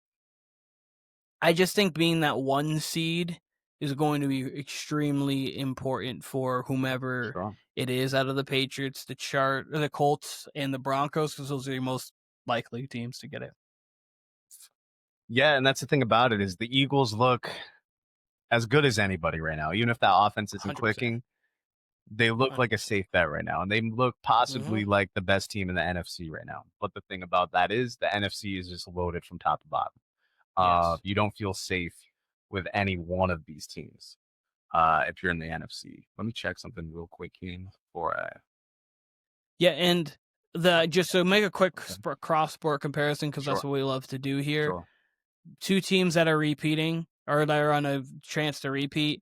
I just think being that 1 seed is going to be extremely important for whomever it is out of the Patriots, the Colts, and the Broncos, because those are your most likely teams to get it. Yeah, and that's the thing about it is the Eagles look as good as anybody right now. Even if that offense isn't 100%. Clicking, they look 100%. Like a safe bet right now. And they look possibly like the best team in the NFC right now. But the thing about that is the NFC is just loaded from top to bottom. Yes. You don't feel safe with any one of these teams if you're in the NFC. Let me check something real quick here before I... Yeah, and just to make a quick cross-sport comparison, because that's what we love to do here. Sure. 2 teams that are repeating, or that are on a chance to repeat,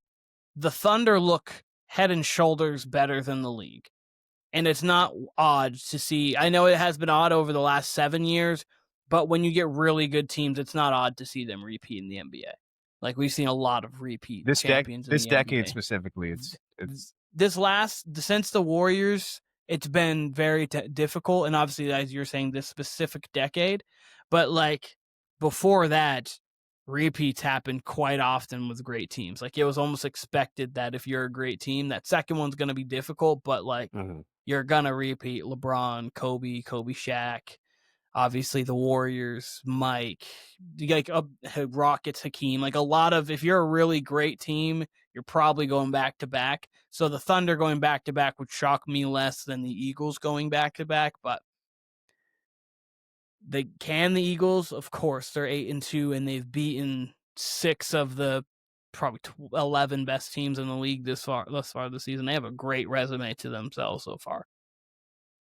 the Thunder look head and shoulders better than the league. And it's not odd to see. I know it has been odd over the last 7 years, but when you get really good teams, it's not odd to see them repeat in the NBA. Like, we've seen a lot of repeat champions in the NBA. This decade specifically, it's since the Warriors, it's been very difficult. And obviously, as you're saying, this specific decade. But, like, before that, repeats happen quite often with great teams. Like, it was almost expected that if you're a great team, that second one's going to be difficult, but like you're going to repeat. LeBron, Kobe, Shaq, obviously the Warriors, Mike, like Rockets, Hakeem, like a lot of, if you're a really great team, you're probably going back to back. So the Thunder going back to back would shock me less than the Eagles going back to back, but the Eagles, of course, they're 8-2, and they've beaten 6 of the probably 11 best teams in the league thus far this season. They have a great resume to themselves so far.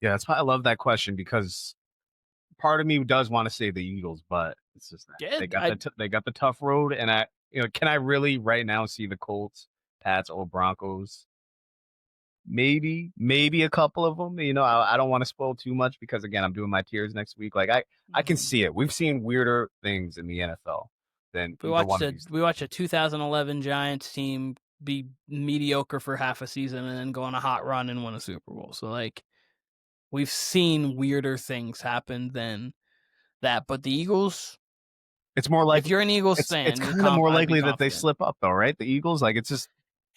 Yeah, that's why I love that question, because part of me does want to say the Eagles, but it's just that they got the tough road, and can I really right now see the Colts, Pats, or Broncos? Maybe a couple of them. I don't want to spoil too much because, again, I'm doing my tiers next week. Like, I can see it. We've seen weirder things in the NFL than we watched a 2011 Giants team be mediocre for half a season and then go on a hot run and win a Super Bowl. So, like, we've seen weirder things happen than that. But the Eagles, it's more like, if you're an Eagles fan, it's kind of more likely that they slip up, though, right? The Eagles, like, it's just.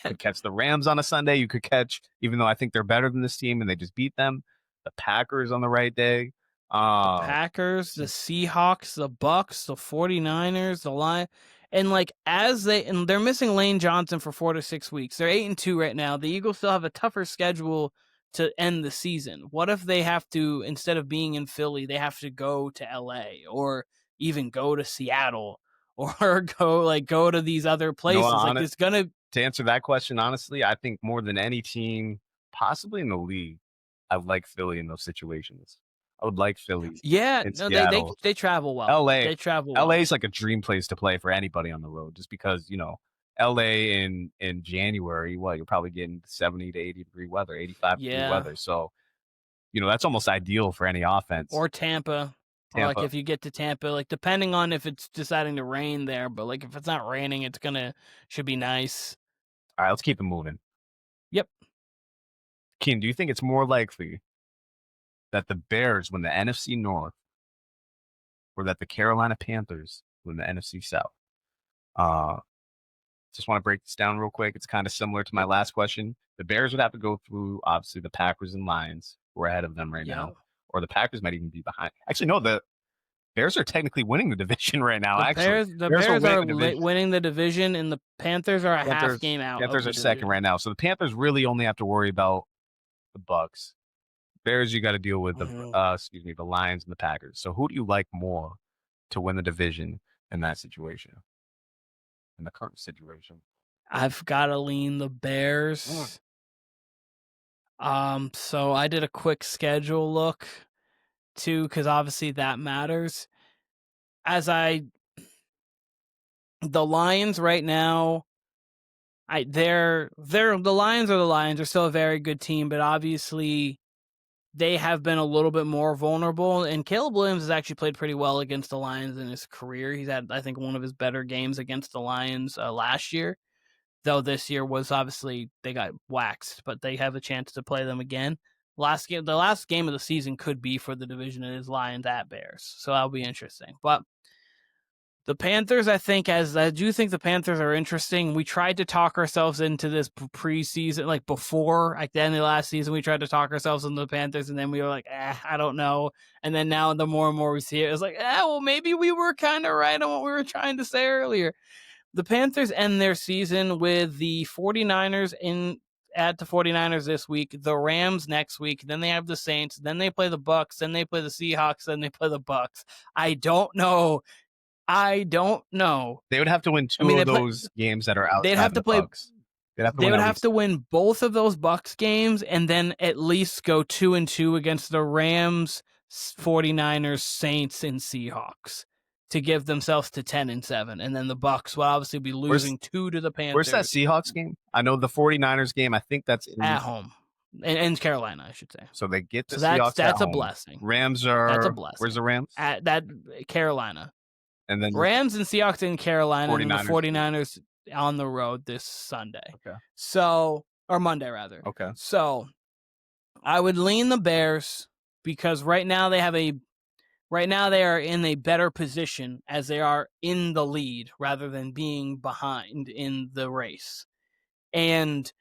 You could catch the Rams on a Sunday. You could catch, even though I think they're better than this team and they just beat them, the Packers on the right day. The Packers, the Seahawks, the Bucks, the 49ers, the Lions. And like they're missing Lane Johnson for 4 to 6 weeks. They're 8-2 right now. The Eagles still have a tougher schedule to end the season. What if they have to, instead of being in Philly, they have to go to LA or even go to Seattle or go to these other places? It's gonna. To answer that question, honestly, I think more than any team, possibly in the league, I like Philly in those situations. I would like Philly. Yeah, no, they travel well. They travel well. LA is like a dream place to play for anybody on the road, just because LA in January, you're probably getting 70 to 80 degree weather, 85 degree weather. So, that's almost ideal for any offense. Or Tampa. Or like if you get to Tampa, like depending on if it's deciding to rain there, but like if it's not raining, should be nice. All right, let's keep it moving. Yep. Keenan, do you think it's more likely that the Bears win the NFC North or that the Carolina Panthers win the NFC South? just want to break this down real quick. It's kind of similar to my last question. The Bears would have to go through, obviously, the Packers and Lions, who are ahead of them right now. Or the Packers might even be behind. Actually, no, the Bears are technically winning the division right now. The Bears are winning the division, and the Panthers are half game out. Panthers are second right now. So the Panthers really only have to worry about the Bucks. Bears, you got to deal with the Lions and the Packers. So who do you like more to win the division in that situation? In the current situation, I've got to lean the Bears. So I did a quick schedule look too, because obviously that matters. The Lions right now, the Lions are the Lions. They're still a very good team, but obviously they have been a little bit more vulnerable. And Caleb Williams has actually played pretty well against the Lions in his career. He's had, I think, one of his better games against the Lions last year. Though this year was obviously they got waxed, but they have a chance to play them again. The last game of the season could be for the division. It is Lions at Bears, so that'll be interesting. But the Panthers, I do think the Panthers are interesting. We tried to talk ourselves into this preseason, like before, like the end of the last season, we tried to talk ourselves into the Panthers, and then we were like, I don't know. And then now the more and more we see it, it's like, well, maybe we were kind of right on what we were trying to say earlier. The Panthers end their season with the 49ers at the 49ers this week, the Rams next week, then they have the Saints, then they play the Bucks, then they play the Seahawks, then they play the Bucks. I don't know. They would have to win two of those games that are outside. They'd have to play. Bucks. They would have to win both of those Bucks games and then at least go 2-2 against the Rams, 49ers, Saints, and Seahawks to give themselves to 10-7. And then the Bucks will obviously be losing 2 to the Panthers. Where's that Seahawks game? I know the 49ers game. I think that's at home. In Carolina, I should say. So they get the Seahawks. That's a blessing. Rams are. That's a blessing. Where's the Rams? At that Carolina. And then Rams and Seahawks in Carolina, and the 49ers on the road this Sunday. Okay. Or Monday rather. Okay. So I would lean the Bears because right now they are in a better position as they are in the lead rather than being behind in the race. And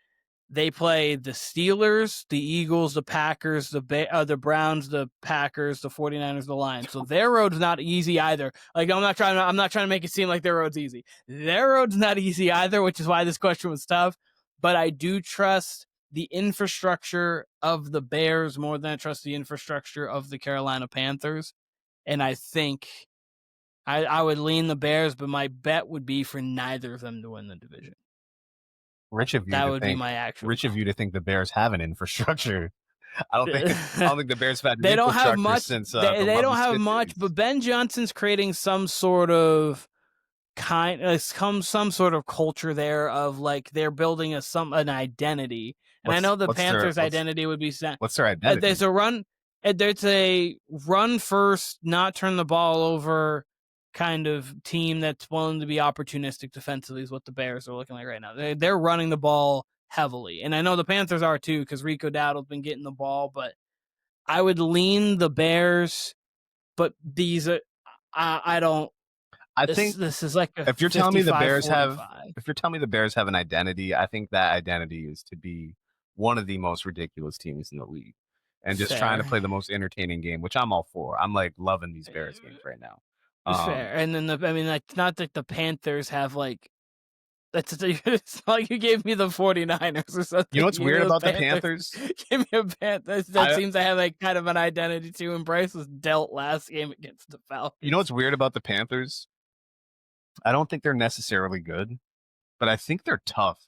they play the Steelers, the Eagles, the Packers, the Browns, the Packers, the 49ers, the Lions. So their road's not easy either. Like I'm not trying to make it seem like their road's easy. Their road's not easy either, which is why this question was tough. But I do trust the infrastructure of the Bears more than I trust the infrastructure of the Carolina Panthers. And I think I would lean the Bears, but my bet would be for neither of them to win the division. Rich of you to think the Bears have an infrastructure. I don't think the Bears have had they don't have much since they don't have much, but Ben Johnson's creating some sort of some sort of culture there of like they're building an identity. And I know the Panthers' identity would be sent. What's their identity? There's a run first, not turn the ball over kind of team that's willing to be opportunistic defensively is what the Bears are looking like right now. They're running the ball heavily. And I know the Panthers are too because Rico Dowdle's been getting the ball, but I would lean the Bears, but these are I think this is like if you're telling me the Bears have an identity, I think that identity is to be one of the most ridiculous teams in the league and just trying to play the most entertaining game, which I'm all for. I'm like loving these Bears games right now. Fair. And then it's not that the Panthers have like it's not like you gave me the 49ers or something. You know what's weird about the Panthers? Give me a Panthers. That seems to have like kind of an identity too. And Bryce was dealt last game against the Falcons. You know what's weird about the Panthers? I don't think they're necessarily good, but I think they're tough.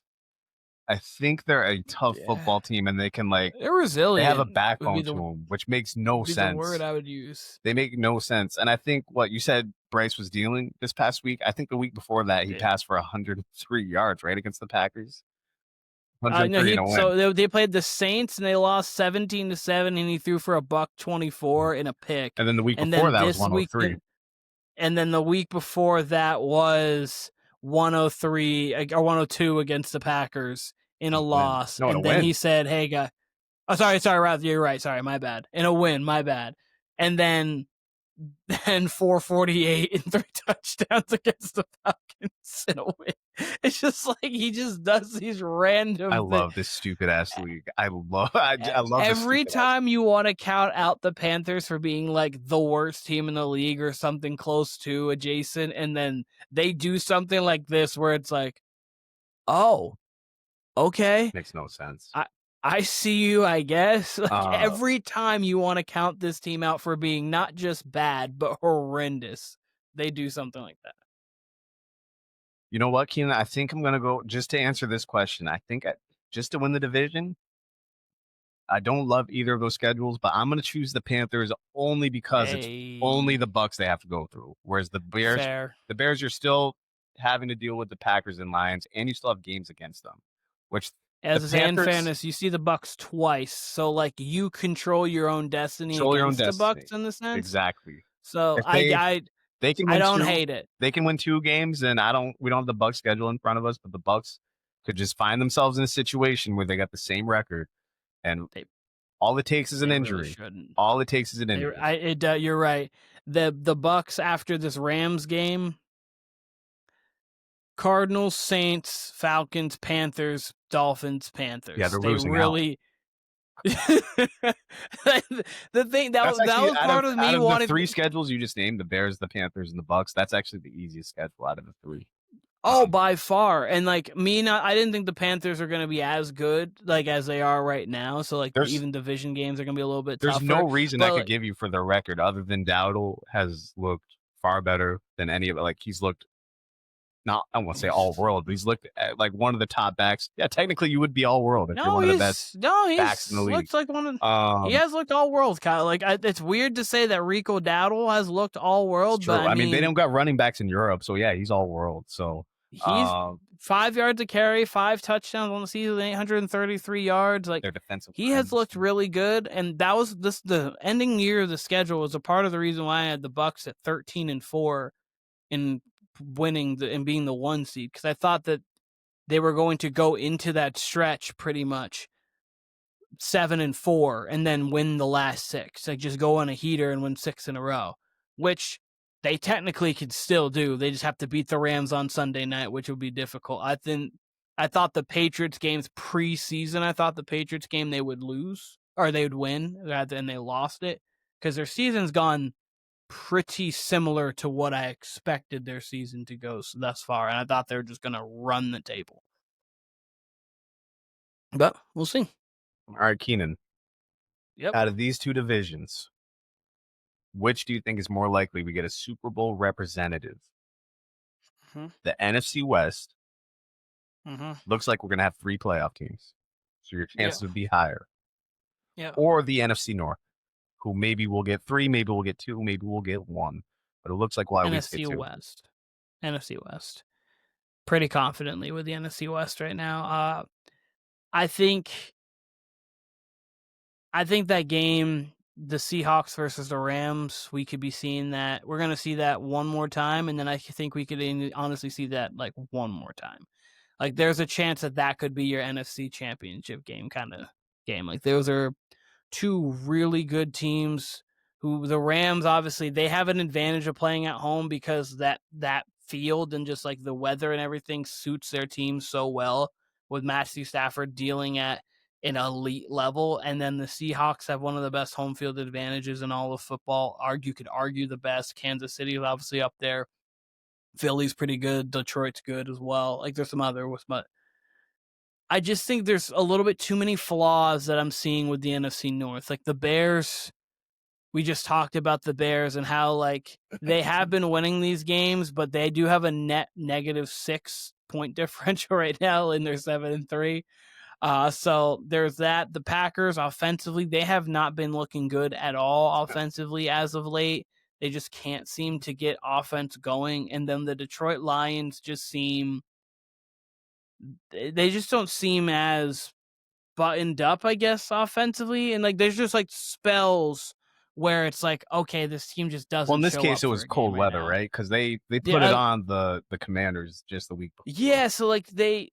I think they're a tough football team, and they can they're resilient. They have a backbone to them, which makes no sense. The word I would use. They make no sense, and I think what you said Bryce was dealing this past week. I think the week before that he passed for 103 yards right against the Packers. So they played the Saints and they lost 17-7, and he threw for $124 and a pick. And then the week before that was 103. And then the week before that was 103 or 102 against the Packers in a loss. No, and then he said, "Hey, guy." Oh, sorry, Ralph, you're right. Sorry, my bad. In a win, my bad. And then 448 and 3 touchdowns against the Falcons in a win. It's just like he just does these random. I love this stupid ass league. I love this Every stupid-ass time you want to count out the Panthers for being like the worst team in the league or something close to adjacent, and then they do something like this where it's like, oh, okay, makes no sense. I see you, I guess. Like, every time you want to count this team out for being not just bad, but horrendous, they do something like that. You know what, Keenan? I think I'm going to go, just to answer this question, I think just to win the division, I don't love either of those schedules, but I'm going to choose the Panthers only because it's only the Bucs they have to go through. Whereas the Bears, you're still having to deal with the Packers and Lions, and you still have games against them. Which, as in fairness, you see the Bucs twice, so like you control your own destiny against the Bucs in the sense. Exactly. So they can win I don't hate it. They can win 2 games, and we don't have the Bucs schedule in front of us, but the Bucs could just find themselves in a situation where they got the same record, and all it takes is an injury. Really all it takes is an injury. You're right. The Bucs after this Rams game, Cardinals, Saints, Falcons, Panthers, Dolphins, Panthers. Yeah, they're losing really. The thing that was part of me out of wanting the 3 schedules you just named, the Bears, the Panthers, and the Bucs. That's actually the easiest schedule out of the 3. Oh, by far. And like I didn't think the Panthers are going to be as good like as they are right now. So like even division games are going to be a little bit tougher. There's no reason I could give you for their record other than Darnold has looked far better than any of it. Like he's looked I won't say all world, but he's looked at like one of the top backs. Yeah, technically you would be all world if you're one of the best backs in the league. Looks like one of he has looked all world, Kyle. Like it's weird to say that Rico Dowdle has looked all world, but I mean they don't got running backs in Europe, so yeah, he's all world. So he's 5 yards a carry, 5 touchdowns on the season, 833 yards. Like their defensive he has looked really good, and that was the ending year of the schedule was a part of the reason why I had the Bucs at 13-4 in winning and being the 1 seed, because I thought that they were going to go into that stretch pretty much 7-4 and then win the last 6, like just go on a heater and win 6 in a row, which they technically could still do. They just have to beat the Rams on Sunday night, which would be difficult. I thought the Patriots games preseason, I thought the Patriots game they would lose or they would win, rather than they lost it, because their season's gone pretty similar to what I expected their season to go thus far, and I thought they were just going to run the table. But we'll see. All right, Keenan. Yep. Out of these 2 divisions, which do you think is more likely we get a Super Bowl representative? Mm-hmm. The NFC West looks like we're going to have 3 playoff teams, so your chances would be higher. Yeah. Or the NFC North, who maybe we'll get 3, maybe we'll get 2, maybe we'll get 1. But it looks like we'll at least get 2. NFC West. Pretty confidently with the NFC West right now. I think that game, the Seahawks versus the Rams, we could be seeing that. We're going to see that one more time, and then I think we could honestly see that like one more time. Like there's a chance that could be your NFC Championship game kind of game. Like those are 2 really good teams who the Rams, obviously, they have an advantage of playing at home because that field and just like the weather and everything suits their team so well, with Matthew Stafford dealing at an elite level. And then the Seahawks have one of the best home field advantages in all of football. You could argue the best. Kansas City is obviously up there. Philly's pretty good. Detroit's good as well. Like there's some others, but I just think there's a little bit too many flaws that I'm seeing with the NFC North. Like the Bears, we just talked about the Bears and how like they have been winning these games, but they do have a net negative -6 differential right now in their 7-3. So there's that. The Packers offensively, they have not been looking good at all offensively as of late. They just can't seem to get offense going. And then the Detroit Lions they just don't seem as buttoned up, I guess, offensively. And like there's just like spells where it's like, okay, this team just doesn't. Well, in this case, it was cold weather, right? Because they put it on the Commanders just the week before. Yeah, so like they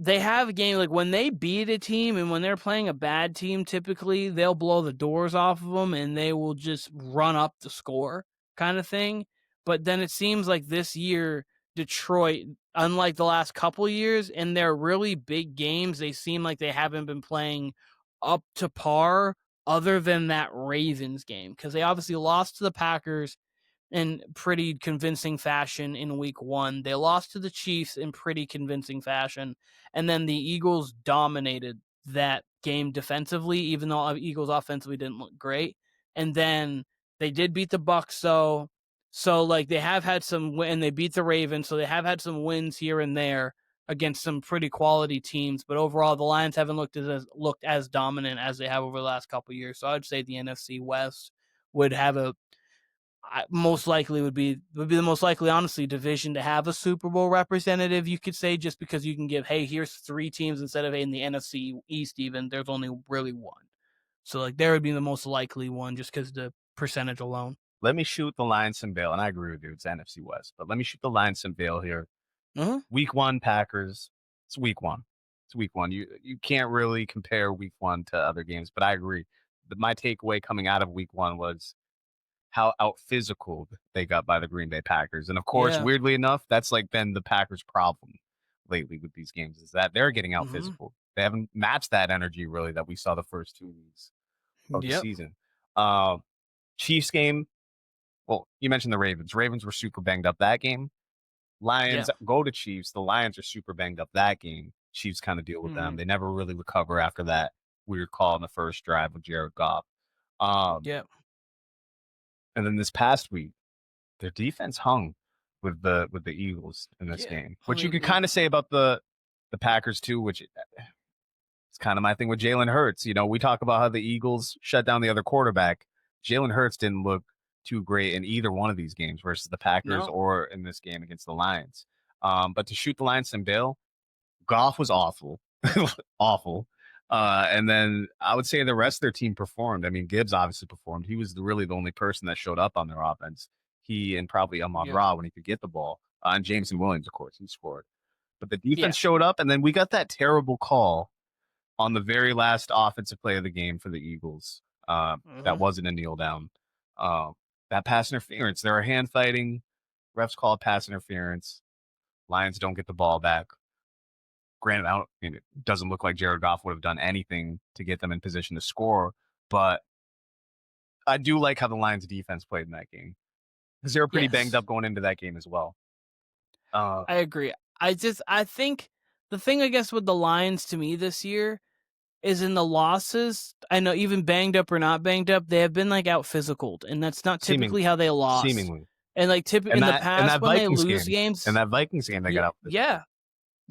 have a game, like when they beat a team and when they're playing a bad team, typically they'll blow the doors off of them and they will just run up the score kind of thing. But then it seems like this year Detroit, unlike the last couple years, in their really big games, they seem like they haven't been playing up to par other than that Ravens game, because they obviously lost to the Packers in pretty convincing fashion in week 1. They lost to the Chiefs in pretty convincing fashion. And then the Eagles dominated that game defensively, even though Eagles offensively didn't look great. And then they did beat the Bucs, though. So, like, they have had some win, and they beat the Ravens. So they have had some wins here and there against some pretty quality teams. But overall, the Lions haven't looked as dominant as they have over the last couple of years. So I'd say the NFC West would have most likely would be the most likely, honestly, division to have a Super Bowl representative, you could say, just because you can give, hey, here's 3 teams instead of in the NFC East even, there's only really 1. So, like, there would be the most likely one just because the percentage alone. Let me shoot the Lions some bail, and I agree with you, it's NFC West, but let me shoot the Lions some bail here. Week 1 Packers, it's week 1. It's week 1. You can't really compare week 1 to other games, but I agree. My takeaway coming out of week 1 was how out-physical they got by the Green Bay Packers. And, of course, weirdly enough, that's like been the Packers' problem lately with these games, is that they're getting out-physical. They haven't matched that energy, really, that we saw the first 2 weeks of the season. Chiefs game, well, you mentioned the Ravens. Ravens were super banged up that game. Lions go to Chiefs. The Lions are super banged up that game. Chiefs kind of deal with them. They never really recover after that weird call in the first drive with Jared Goff. And then this past week, their defense hung with the Eagles in this game, which you could kind of say about the Packers too, which it's kind of my thing with Jalen Hurts. You know, we talk about how the Eagles shut down the other quarterback. Jalen Hurts didn't look too great in either one of these games versus the Packers or in this game against the Lions. But to shoot the Lions some bail, Goff was awful, awful. And then I would say the rest of their team performed. I mean, Gibbs obviously performed. He was really the only person that showed up on their offense. He and probably Amon-Ra when he could get the ball. And Jameson Williams, of course, he scored. But the defense showed up, and then we got that terrible call on the very last offensive play of the game for the Eagles. That wasn't a kneel down. That pass interference. There are hand fighting. Refs call it pass interference. Lions don't get the ball back. Granted, it doesn't look like Jared Goff would have done anything to get them in position to score, but I do like how the Lions defense played in that game because they were pretty banged up going into that game as well. I agree. I think the thing, I guess, with the Lions to me this year is in the losses. I know even banged up or not banged up, they have been like out physicaled, and that's not typically how they lost. Seemingly. And like in the past when they lose games, in that Vikings game, they got out.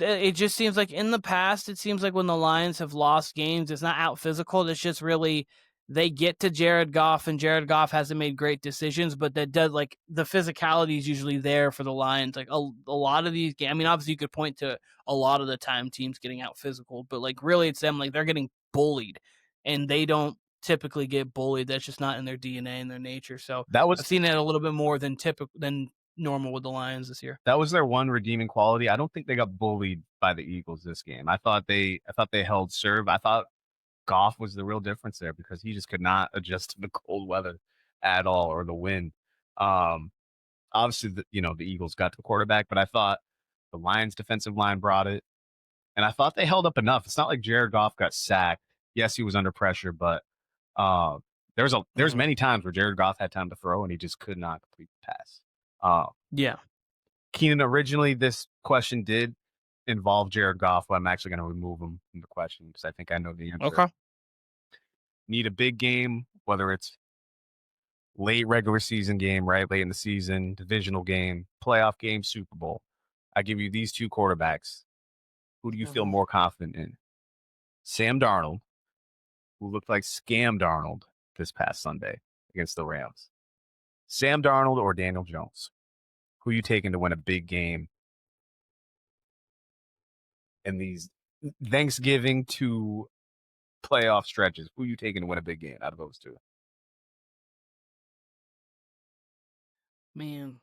It just seems like in the past, it seems like when the Lions have lost games, it's not out physical. It's just really they get to Jared Goff, and Jared Goff hasn't made great decisions, but that does, like, the physicality is usually there for the Lions. Like a lot of these games, I mean, obviously you could point to a lot of the time teams getting out physical, but like really it's them, like they're getting bullied, and they don't typically get bullied. That's just not in their DNA and their nature. So I've seen that a little bit more than normal with the Lions this year. That was their one redeeming quality. I don't think they got bullied by the Eagles this game. I thought they held serve. I thought Goff was the real difference there because he just could not adjust to the cold weather at all or the wind. Obviously, the Eagles got to the quarterback, but I thought the Lions defensive line brought it, and I thought they held up enough. It's not like Jared Goff got sacked. Yes, he was under pressure, but there's many times where Jared Goff had time to throw and he just could not complete the pass. Keenan, originally this question did involve Jared Goff, but I'm actually going to remove him from the question because I think I know the answer. Okay. Need a big game, whether it's late regular season game, right? Late in the season, divisional game, playoff game, Super Bowl. I give you these two quarterbacks. Who do you feel more confident in? Sam Darnold, who looked like Scam Darnold this past Sunday against the Rams. Sam Darnold or Daniel Jones? Who you taking to win a big game in these Thanksgiving to playoff stretches? Who you taking to win a big game out of those two? Man.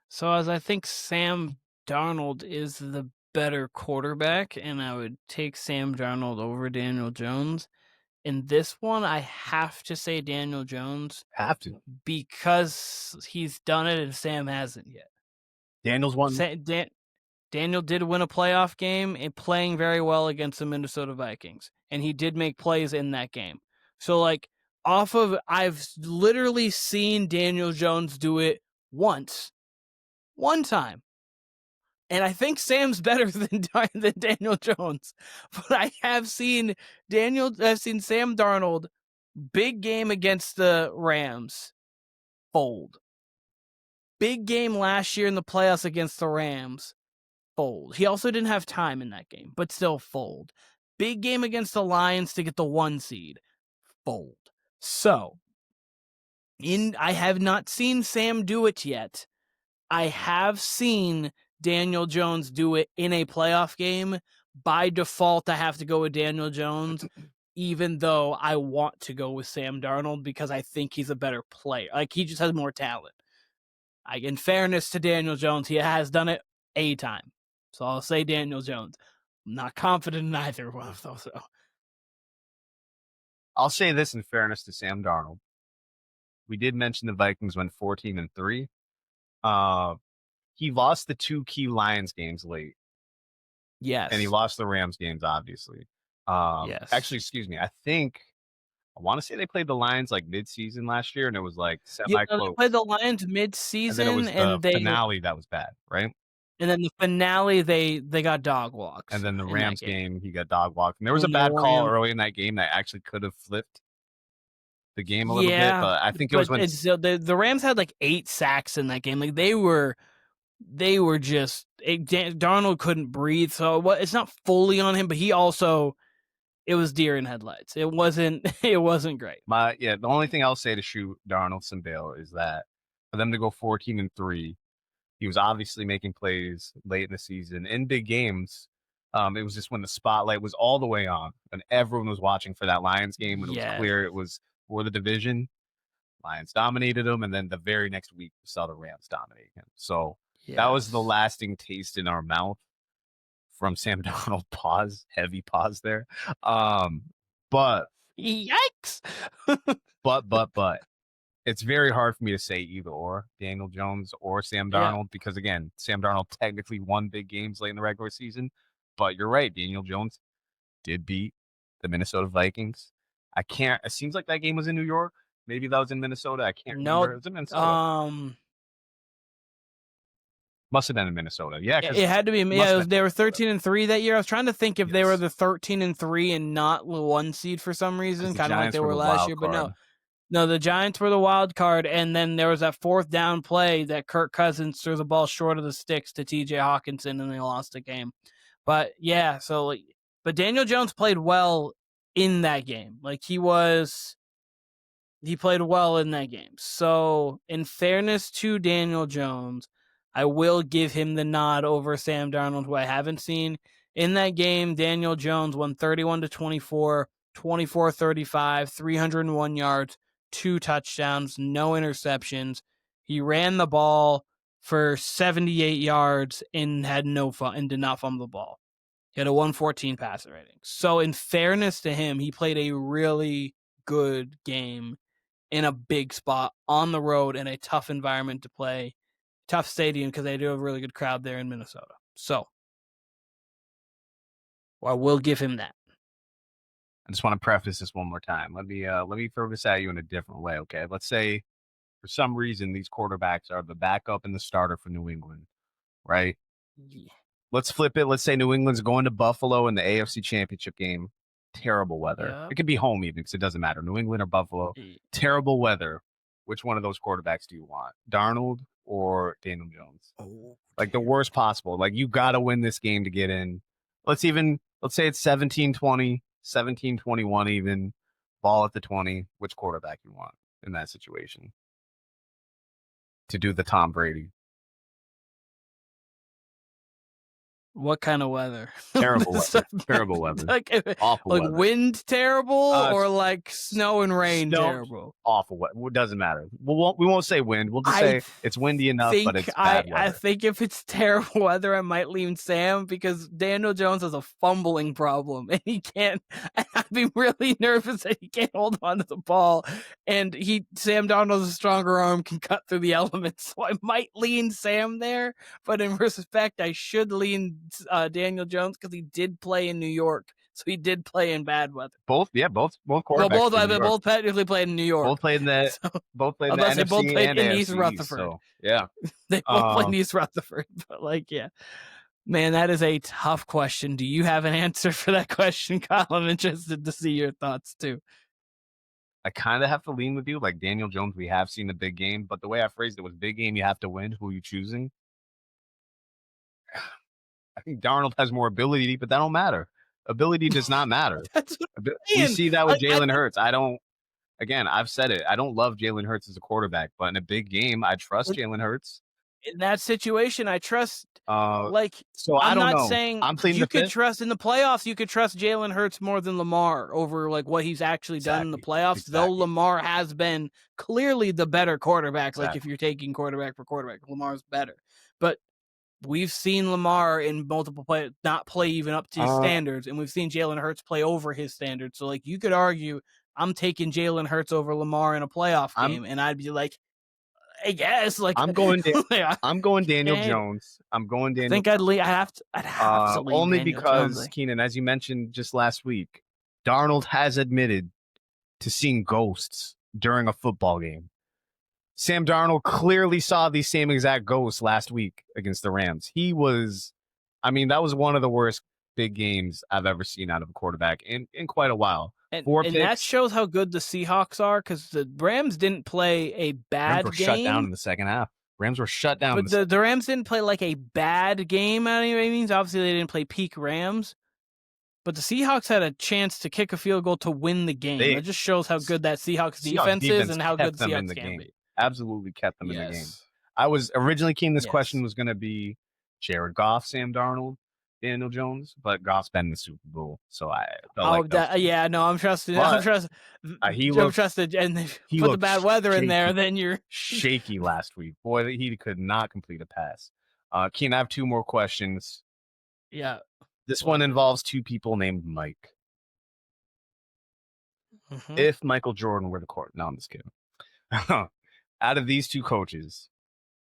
So as I think Sam Darnold is the better quarterback, and I would take Sam Darnold over Daniel Jones. In this one, I have to say Daniel Jones. Have to. Because he's done it and Sam hasn't yet. Daniel's won. Daniel did win a playoff game and playing very well against the Minnesota Vikings, and he did make plays in that game. So, like, I've literally seen Daniel Jones do it one time. And I think Sam's better than Daniel Jones. But I have seen Sam Darnold, big game against the Rams, fold. Big game last year in the playoffs against the Rams, fold. He also didn't have time in that game, but still fold. Big game against the Lions to get the 1 seed, fold. So, I have not seen Sam do it yet. I have seen Daniel Jones do it in a playoff game. By default, I have to go with Daniel Jones, even though I want to go with Sam Darnold because I think he's a better player. Like, he just has more talent. In fairness to Daniel Jones, he has done it a time. So I'll say Daniel Jones. I'm not confident in either one of those, though. I'll say this in fairness to Sam Darnold. We did mention the Vikings went 14-3. He lost the 2 key Lions games late. Yes. And he lost the Rams games, obviously. Yes. Actually, excuse me. I want to say they played the Lions like mid-season last year, and it was like Yeah, semi-close. they played the Lions mid-season, and then it was the finale that was bad, right? And then the finale, they got dog walks. And then the Rams game, he got dog walked. And there was a bad call early in that game that actually could have flipped the game a little bit, but I think it was when the Rams had like 8 sacks in that game. Like they were just Darnold couldn't breathe. So it's not fully on him, but he also, it was deer in headlights. It wasn't great. The only thing I'll say to shoot Darnold some bail is that for them to go 14-3, he was obviously making plays late in the season in big games. It was just when the spotlight was all the way on and everyone was watching for that Lions game when it was clear it was for the division. Lions dominated them, and then the very next week we saw the Rams dominate him. So that was the lasting taste in our mouth from Sam Darnold. Heavy pause there. But yikes. but it's very hard for me to say either or Daniel Jones or Sam Darnold because, again, Sam Darnold technically won big games late in the regular season. But you're right. Daniel Jones did beat the Minnesota Vikings. It seems like that game was in New York. Maybe that was in Minnesota. I can't remember. It was in Minnesota. Must have been in Minnesota. Yeah, it had to be. Yeah, they were 13-3 that year. I was trying to think if they were the 13-3 and not the 1 seed for some reason, kind of like they were last year. But no, the Giants were the wild card, and then there was that 4th down play that Kirk Cousins threw the ball short of the sticks to T.J. Hawkinson, and they lost the game. But yeah, but Daniel Jones played well in that game. Like he played well in that game. So in fairness to Daniel Jones, I will give him the nod over Sam Darnold, who I haven't seen. In that game, Daniel Jones won 31-24, 24-35, 301 yards, 2 touchdowns, no interceptions. He ran the ball for 78 yards and had no fun and did not fumble the ball. He had a 114 passer rating. So in fairness to him, he played a really good game in a big spot on the road in a tough environment to play. Tough stadium because they do have a really good crowd there in Minnesota. So I will give him that. I just want to preface this one more time. Let me throw this at you in a different way, okay? Let's say for some reason these quarterbacks are the backup and the starter for New England, right? Yeah. Let's flip it. Let's say New England's going to Buffalo in the AFC Championship game. Terrible weather. Yep. It could be home even because it doesn't matter. New England or Buffalo. Terrible weather. Which one of those quarterbacks do you want? Darnold or Daniel Jones? Like the worst possible. Like you got to win this game to get in. Let's say it's 17-20, 17-21 even. Ball at the 20. Which quarterback you want in that situation? To do the Tom Brady. What kind of weather? Terrible weather. Terrible weather. Awful like weather. wind terrible or like snow and rain terrible? Awful weather. It doesn't matter. We won't say wind. We'll just say it's windy enough, but it's bad weather. I think if it's terrible weather, I might lean Sam because Daniel Jones has a fumbling problem and he can't. I'd be really nervous that he can't hold on to the ball, and Sam Darnold's a stronger arm, can cut through the elements. So I might lean Sam there, but in respect, I should lean Daniel Jones because he did play in New York, so he did play in bad weather. Both quarterbacks. Well, both technically played in New York. Both played in the both played in the NFC both played and in AFC, East Rutherford. So, yeah, they both played in East Rutherford. But yeah, man, that is a tough question. Do you have an answer for that question, Kyle? I'm interested to see your thoughts too. I kind of have to lean with you, like Daniel Jones. We have seen the big game, but the way I phrased it was big game. You have to win. Who are you choosing? I think Darnold has more ability, but that don't matter. Ability does not matter. We see that with Jalen Hurts. Again, I've said it. I don't love Jalen Hurts as a quarterback, but in a big game, I trust Jalen Hurts. In that situation, I trust. So I'm not saying I'm pleading you could trust in the playoffs. You could trust Jalen Hurts more than Lamar over like what he's actually done in the playoffs. Though Lamar has been clearly the better quarterback. Like if you're taking quarterback for quarterback, Lamar's better. But we've seen Lamar in multiple plays not play even up to his standards, and we've seen Jalen Hurts play over his standards. So like you could argue, I'm taking Jalen Hurts over Lamar in a playoff game, and I'd be like, I guess like I'm going Daniel Jones. I'm going Daniel. I think I'd have to lean only Daniel because Jones. Keenan, as you mentioned just last week, Darnold has admitted to seeing ghosts during a football game. Sam Darnold clearly saw these same exact ghosts last week against the Rams. That was one of the worst big games I've ever seen out of a quarterback in quite a while. And that shows how good the Seahawks are, because the Rams didn't play a bad game. Shut down in the second half. Rams were shut down. But the Rams didn't play like a bad game by any means. Obviously, they didn't play peak Rams. But the Seahawks had a chance to kick a field goal to win the game. It just shows how good that Seahawks defense is and how good the Seahawks can be. Absolutely kept them in the game. I was originally keen this question was going to be Jared Goff, Sam Darnold, Daniel Jones, but Goff's been in the Super Bowl, so I felt I'm trusting. I'm trusted, and he put the bad weather in there. Then you're shaky last week. Boy, he could not complete a pass. Keen, I have two more questions. Yeah, this one involves two people named Mike. Mm-hmm. If Michael Jordan were the no, I'm just kidding. Out of these two coaches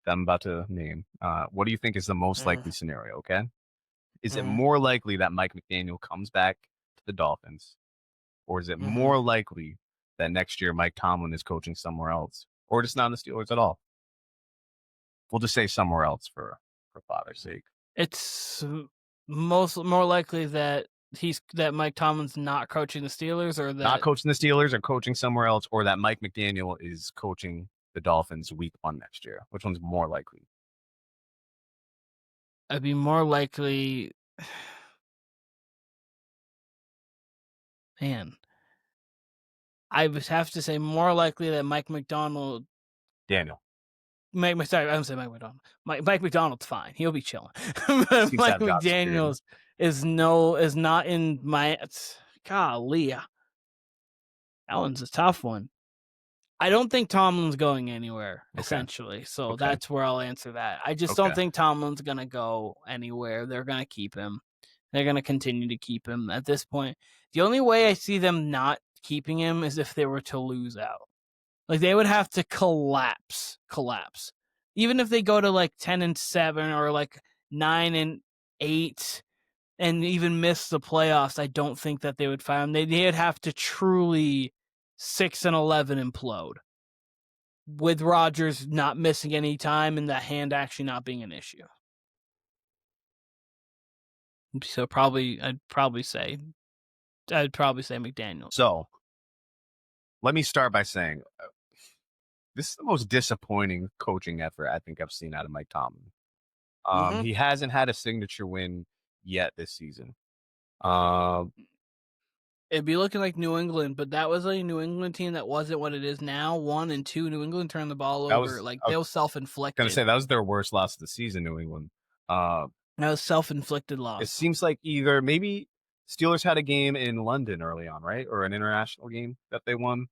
that I'm about to name, what do you think is the most likely scenario? Okay. Is it more likely that Mike McDaniel comes back to the Dolphins, or is it more likely that next year Mike Tomlin is coaching somewhere else, or just not in the Steelers at all? We'll just say somewhere else for father's sake. It's more likely that Mike Tomlin's not coaching the Steelers, or that not coaching the Steelers, or coaching somewhere else, or that Mike McDaniel is coaching the Dolphins week 1 next year. Which one's more likely? I'd be more likely. Man, I would have to say more likely that Mike McDonald. Daniel. I'm saying Mike McDonald. Mike McDonald's fine. He'll be chilling. Mike McDaniel's is not in my. Golly, that one's a tough one. I don't think Tomlin's going anywhere, essentially. So that's where I'll answer that. I just don't think Tomlin's going to go anywhere. They're going to keep him. They're going to continue to keep him at this point. The only way I see them not keeping him is if they were to lose out. Like, they would have to collapse. Even if they go to like 10-7 or like 9-8 and even miss the playoffs, I don't think that they would fire him. They'd have to truly 6-11 implode, with Rodgers not missing any time and the hand actually not being an issue. So I'd probably say McDaniel. So let me start by saying this is the most disappointing coaching effort I think I've seen out of Mike Tomlin. He hasn't had a signature win yet this season. It'd be looking like New England, but that was a New England team that wasn't what it is now. 1 and 2, New England turned the ball over. They were self-inflicted. I was going to say, that was their worst loss of the season, New England. That was self-inflicted loss. It seems like either maybe Steelers had a game in London early on, right? Or an international game that they won.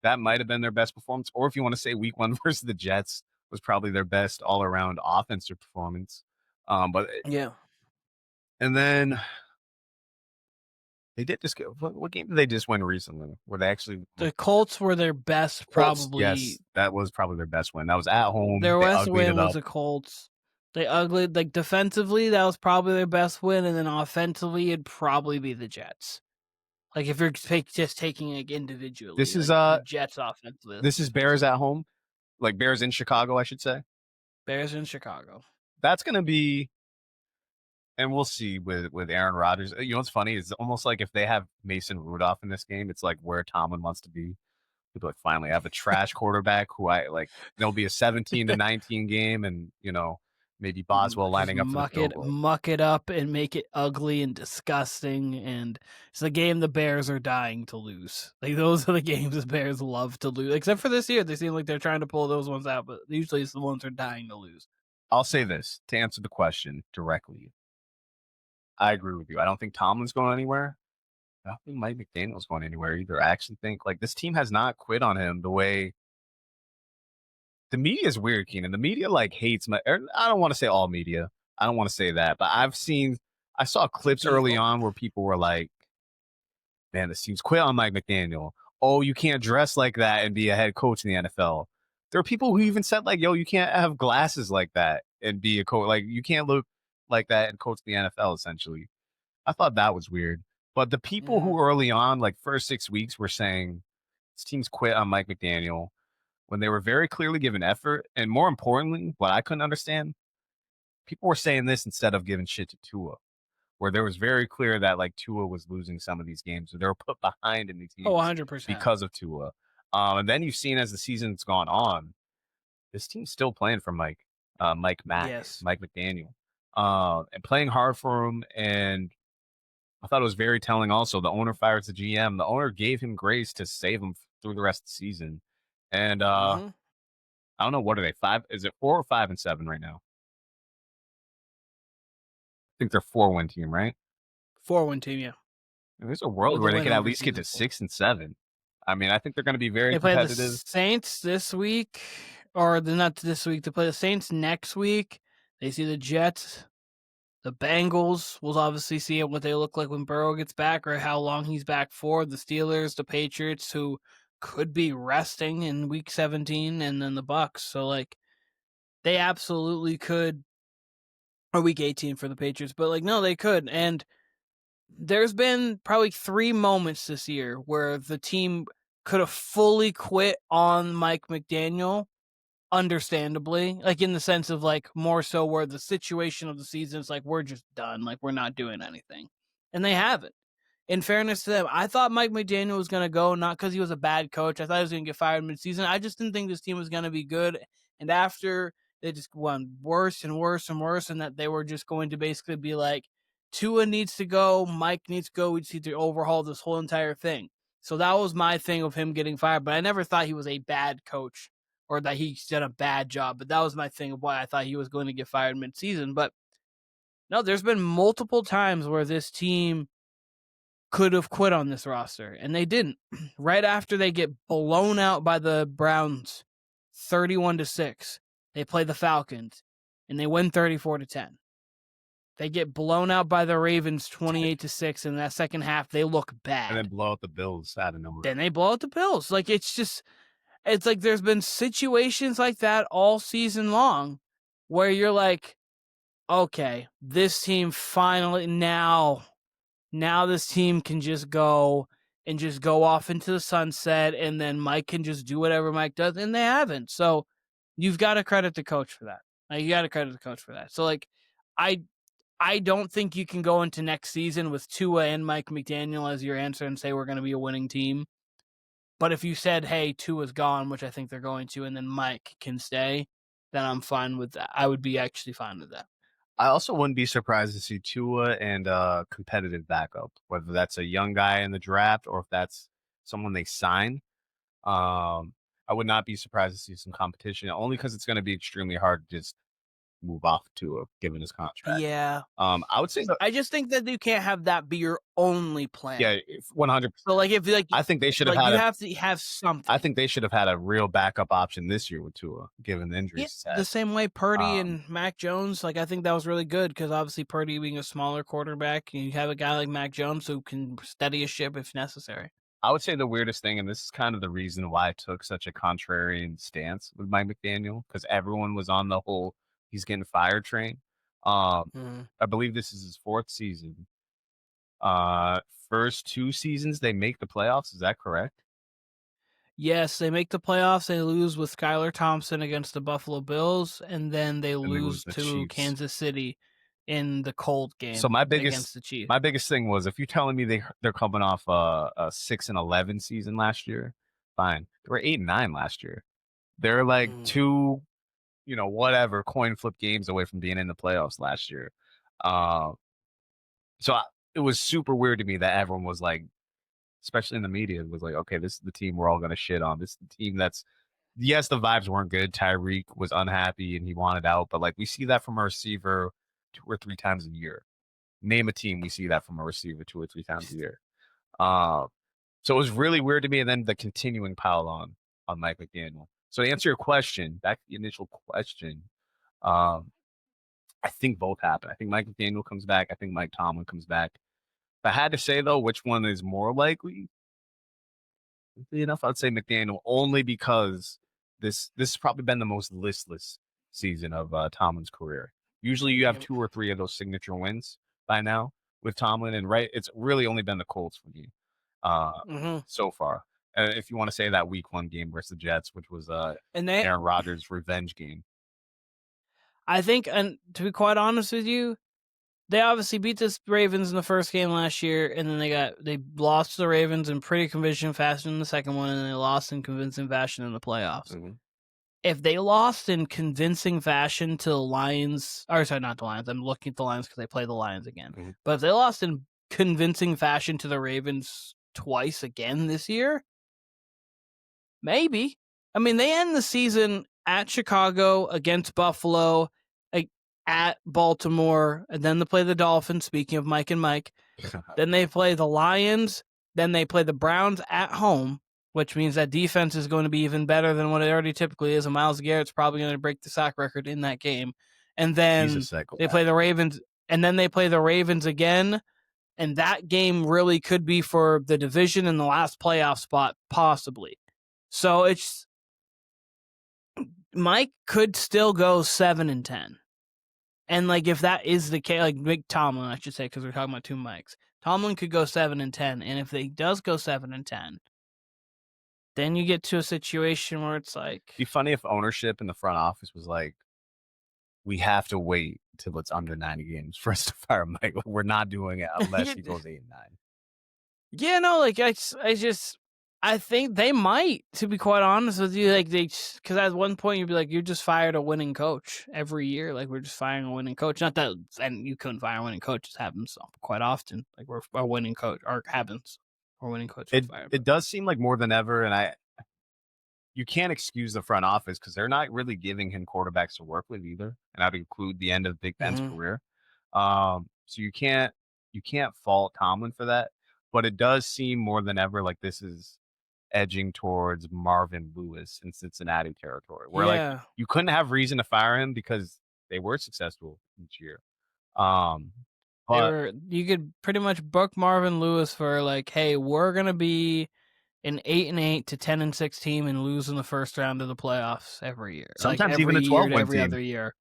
That might have been their best performance. Or if you want to say week 1 versus the Jets was probably their best all-around offensive performance. But yeah. And then they did just get, what game did they just win recently? Where they actually the Colts were their best, probably. Yes, that was probably their best win. That was at home. Their best win was the Colts. They uglied, like, defensively, that was probably their best win, and then offensively, it'd probably be the Jets. Like, if you're just taking, like, individually. This is the Jets offensively. This is Bears at home, like Bears in Chicago, I should say. Bears in Chicago. That's gonna be, and we'll see with Aaron Rodgers. You know what's funny? It's almost like if they have Mason Rudolph in this game, it's like where Tomlin wants to be. People like, finally, I have a trash quarterback who I like. There'll be a 17-19 game, and maybe Boswell lining up for the field goal. Muck it up and make it ugly and disgusting. And it's a game the Bears are dying to lose. Like, those are the games the Bears love to lose. Except for this year, they seem like they're trying to pull those ones out, but usually it's the ones they're dying to lose. I'll say this to answer the question directly. I agree with you. I don't think Tomlin's going anywhere. I don't think Mike McDaniel's going anywhere either. I actually think like this team has not quit on him the way. The media is weird, Keenan. The media like hates I don't want to say all media. I don't want to say that, but I saw clips early on where people were like, man, this team's quit on Mike McDaniel. Oh, you can't dress like that and be a head coach in the NFL. There are people who even said like, yo, you can't have glasses like that and be a coach. Like, you can't look like that and coach the NFL, essentially. I thought that was weird. But the people who early on, like first 6 weeks, were saying this team's quit on Mike McDaniel when they were very clearly given effort. And more importantly, what I couldn't understand, people were saying this instead of giving shit to Tua, where there was very clear that like Tua was losing some of these games. So they were put behind in these games 100%. because of Tua. And then you've seen as the season's gone on, this team's still playing for Mike McDaniel, and playing hard for him. And I thought it was very telling also. The owner fires the GM. The owner gave him grace to save him through the rest of the season. And I don't know, what are they, 5? Is it 4 or 5-7 right now? I think they're 4-win team, right? 4-win team, yeah. There's a world where they could at least get to 6-7. I mean, I think they're going to be very competitive. They play the Saints this week, or not this week. They play the Saints next week. They see the Jets. The Bengals, we'll obviously see what they look like when Burrow gets back or how long he's back for. The Steelers, the Patriots, who could be resting in week 17, and then the Bucks. So, like, they absolutely could, or week 18 for the Patriots, but, like, no, they could. And there's been probably 3 moments this year where the team could have fully quit on Mike McDaniel, understandably, like in the sense of like more so where the situation of the season is like, we're just done, like we're not doing anything. And they haven't. In fairness to them, I thought Mike McDaniel was going to go, not because he was a bad coach. I thought he was going to get fired mid-season. I just didn't think this team was going to be good. And after, they just went worse and worse and worse, and that they were just going to basically be like, Tua needs to go, Mike needs to go, we just need to overhaul this whole entire thing. So that was my thing of him getting fired. But I never thought he was a bad coach or that he did a bad job. But that was my thing of why I thought he was going to get fired mid-season. But no, there's been multiple times where this team could have quit on this roster, and they didn't. Right after they get blown out by the Browns 31-6, they play the Falcons, and they win 34-10. They get blown out by the Ravens 28-6, and in that second half, they look bad. And then blow out the Bills out of nowhere. Then they blow out the Bills. Like, it's like there's been situations like that all season long where you're like, okay, this team finally, now this team can just go and just go off into the sunset, and then Mike can just do whatever Mike does, and they haven't. So you've got to credit the coach for that. Like, you got to credit the coach for that. So, like, I don't think you can go into next season with Tua and Mike McDaniel as your answer and say we're going to be a winning team. But if you said, hey, Tua's gone, which I think they're going to, and then Mike can stay, then I'm fine with that. I would be actually fine with that. I also wouldn't be surprised to see Tua and a competitive backup, whether that's a young guy in the draft or if that's someone they sign. I would not be surprised to see some competition, only because it's going to be extremely hard to just move off Tua given his contract. Yeah. I would say I just think that you can't have that be your only plan. Yeah, 100%. So like if like I think they should have like had. You have to have something. I think they should have had a real backup option this year with Tua, given the injuries he's had. The same way Purdy and Mac Jones. Like I think that was really good because obviously Purdy being a smaller quarterback, you have a guy like Mac Jones who can steady a ship if necessary. I would say the weirdest thing, and this is kind of the reason why I took such a contrarian stance with Mike McDaniel, because everyone was on the whole he's getting fired train. I believe this is his 4th season. First 2 seasons they make the playoffs. Is that correct? Yes, they make the playoffs. They lose with Skylar Thompson against the Buffalo Bills, and then they lose to Chiefs. Kansas City in the cold game. So against the Chiefs. My biggest thing was if you're telling me they're coming off a 6-11 season last year, fine. They were 8-9 last year. They're like 2, whatever coin flip games away from being in the playoffs last year. It was super weird to me that everyone was like, especially in the media, was like, okay, this is the team we're all going to shit on. This is the team that's, yes, the vibes weren't good. Tyreek was unhappy and he wanted out, but like we see that from a receiver 2 or 3 times a year. Name a team we see that from a receiver 2 or 3 times a year. So it was really weird to me, and then the continuing pile on Mike McDaniel. So to answer your question, back to the initial question, I think both happen. I think Mike McDaniel comes back. I think Mike Tomlin comes back. If I had to say, though, which one is more likely, enough, I'd say McDaniel, only because this has probably been the most listless season of Tomlin's career. Usually you have 2 or 3 of those signature wins by now with Tomlin, and it's really only been the Colts for me so far. If you want to say that week 1 game versus the Jets, which was Aaron Rodgers' revenge game. I think, and to be quite honest with you, they obviously beat the Ravens in the first game last year, and then they lost to the Ravens in pretty convincing fashion in the second one, and they lost in convincing fashion in the playoffs. If they lost in convincing fashion to the Lions, or sorry, not the Lions, I'm looking at the Lions because they play the Lions again. But if they lost in convincing fashion to the Ravens twice again this year, maybe. I mean, they end the season at Chicago, against Buffalo, at Baltimore, and then they play the Dolphins, speaking of Mike and Mike. Then they play the Lions, then they play the Browns at home, which means that defense is going to be even better than what it already typically is, and Myles Garrett's probably going to break the sack record in that game. And then they play the Ravens, and then they play the Ravens again, and that game really could be for the division and the last playoff spot, possibly. So Mike could still go 7-10. And, like, if that is the case, like, Big Tomlin, I should say, because we're talking about 2 Mikes. Tomlin could go 7-10, and if he does go 7-10, then you get to a situation where it's like... It'd be funny if ownership in the front office was like, we have to wait until it's under 90 games for us to fire Mike. We're not doing it unless he goes 8-9. Yeah, no, like, I think they might, to be quite honest with you, like because at one point you'd be like, you just fired a winning coach every year. Like, we're just firing a winning coach. Not that, and you couldn't fire a winning coach. It happens quite often. Like, we're a winning coach, or happens. Or winning coach. It does seem like more than ever, and you can't excuse the front office because they're not really giving him quarterbacks to work with either, and that would include the end of Big Ben's career. So you can't fault Tomlin for that, but it does seem more than ever like this is edging towards Marvin Lewis in Cincinnati territory, where like you couldn't have reason to fire him because they were successful each year. You could pretty much book Marvin Lewis for like, hey, we're gonna be an 8-8 to 10-6 team and lose in the first round of the playoffs every year. Sometimes like even a 12-win team, every other year,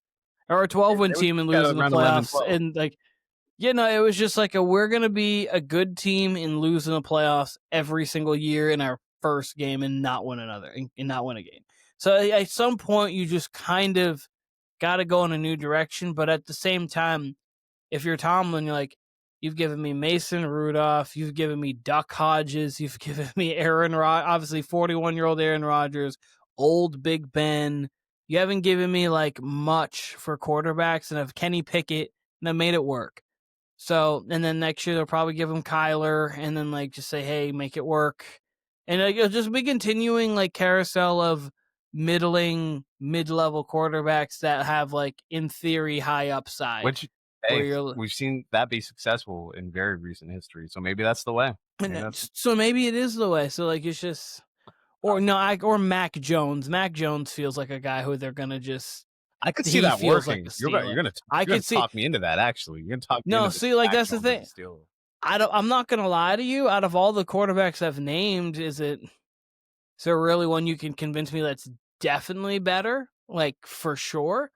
or a 12-win team and lose in the playoffs, and like. It was just like we're going to be a good team and lose in the playoffs every single year in our first game and not win and not win a game. So at some point, you just kind of got to go in a new direction. But at the same time, if you're Tomlin, you're like, you've given me Mason Rudolph, you've given me Duck Hodges, you've given me obviously 41-year-old Aaron Rodgers, old Big Ben. You haven't given me like much for quarterbacks, and of Kenny Pickett, and I made it work. So, and then next year they'll probably give him Kyler, and then like just say, hey, make it work. And it'll just be continuing like carousel of middling, mid-level quarterbacks that have like in theory high upside. Which we've seen that be successful in very recent history. So maybe that's the way. So maybe it is the way. So like it's just, or Mac Jones. Mac Jones feels like a guy who they're gonna just. I could see that working. Like you're gonna talk me into that. Actually, you're gonna talk me into see, like that's the thing. I'm not gonna lie to you. Out of all the quarterbacks I've named, is there really one you can convince me that's definitely better? Like for sure.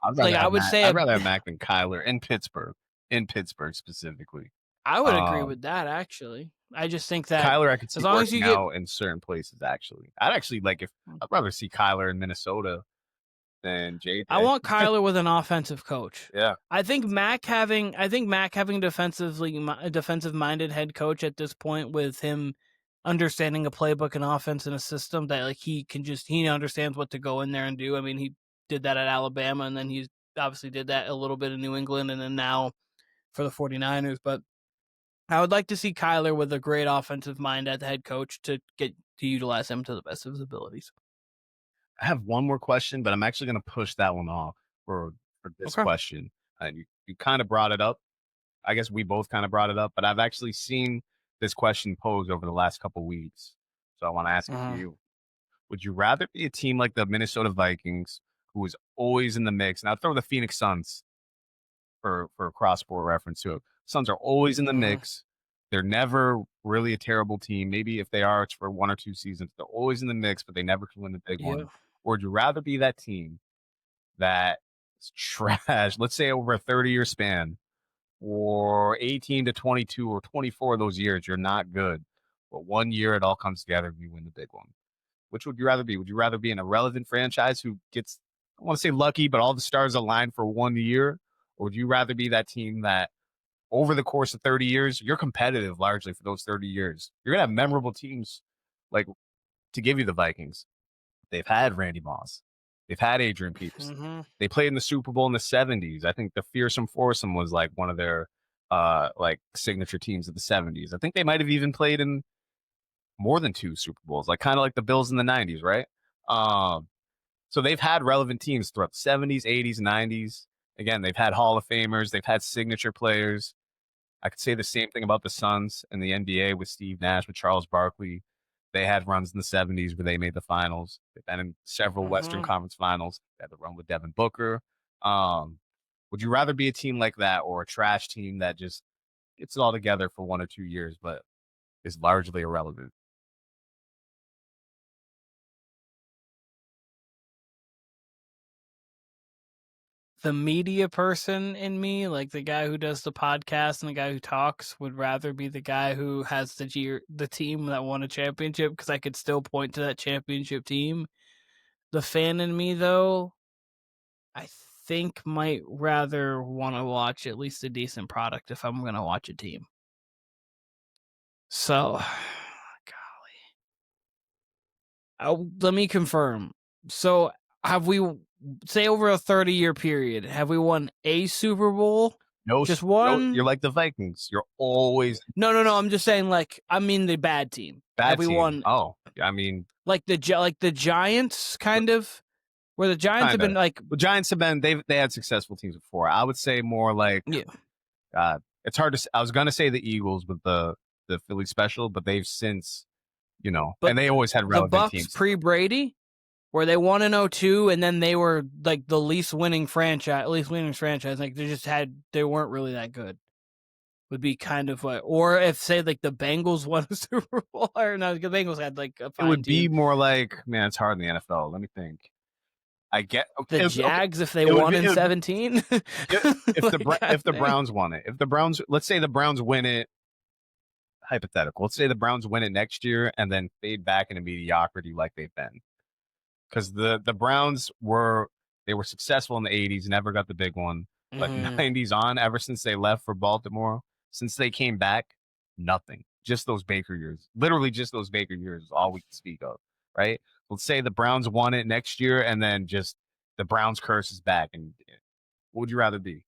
I'd rather have Mac than Kyler in Pittsburgh. In Pittsburgh specifically, I would agree with that. Actually, I just think that Kyler I could see working out in certain places. Actually, I'd rather see Kyler in Minnesota than JJ. I want Kyler with an offensive coach. Yeah, I think Mac having a defensive minded head coach at this point, with him understanding a playbook and offense and a system that like he understands what to go in there and do. I mean, he did that at Alabama, and then he obviously did that a little bit in New England, and then now for the 49ers. But I would like to see Kyler with a great offensive mind at the head coach to get to utilize him to the best of his abilities. I have one more question, but I'm actually going to push that one off for this question. You kind of brought it up. I guess we both kind of brought it up, but I've actually seen this question posed over the last couple of weeks. So I want to ask it to you. Would you rather be a team like the Minnesota Vikings, who is always in the mix? And I'll throw the Phoenix Suns for a cross-sport reference to it. Suns are always in the mix. They're never really a terrible team. Maybe if they are, it's for 1 or 2 seasons. They're always in the mix, but they never can win the big one. Or would you rather be that team that is trash, let's say over a 30-year span, or 18 to 22 or 24 of those years, you're not good. But 1 year, it all comes together and you win the big one. Which would you rather be? Would you rather be an irrelevant franchise who gets, I want to say lucky, but all the stars align for 1 year? Or would you rather be that team that over the course of 30 years, you're competitive largely for those 30 years? You're going to have memorable teams, like to give you the Vikings. They've had Randy Moss. They've had Adrian Peterson. They played in the Super Bowl in the 70s. I think the Fearsome Foursome was like one of their like signature teams of the 70s. I think they might have even played in more than 2 Super Bowls, like kind of like the Bills in the 90s, right? So they've had relevant teams throughout the 70s, 80s, 90s. Again, they've had Hall of Famers. They've had signature players. I could say the same thing about the Suns and the NBA with Steve Nash, with Charles Barkley. They had runs in the 70s where they made the finals. They've been in several Western Conference finals. They had the run with Devin Booker. Would you rather be a team like that or a trash team that just gets it all together for 1 or 2 years but is largely irrelevant? The media person in me, like the guy who does the podcast and the guy who talks, would rather be the guy who has the team that won a championship, because I could still point to that championship team. The fan in me, though, I think might rather want to watch at least a decent product if I'm going to watch a team. So, golly. Let me confirm. So, have we, say over a 30-year period, have we won a Super Bowl? No, just one. No, you're like the Vikings. You're always no. I'm just saying, like, I mean the bad team. Have we won? Oh, I mean, like the Giants, kind of, where the Giants have been like. The Giants have been. They had successful teams before. I would say more like. Yeah. It's hard to. I was gonna say the Eagles with the Philly special, but they've since, but and they always had relevant teams. The Bucs pre-Brady, where they won in 2002, and then they were like the least winning franchise. Like they weren't really that good. Would be kind of what, or if say like the Bengals won a Super Bowl, or no, the Bengals had like a fine It would team. be more like, man, it's hard in the NFL. Let me think. I get the Jags if they won in 17. If the Browns won it, let's say the Browns win it. Hypothetical. Let's say the Browns win it next year and then fade back into mediocrity like they've been. Because the Browns were successful in the 80s, never got the big one. But 90s on, ever since they left for Baltimore, since they came back, nothing. Just those Baker years. Literally just those Baker years is all we can speak of, right? Let's say the Browns won it next year and then just the Browns curse is back. And what would you rather be?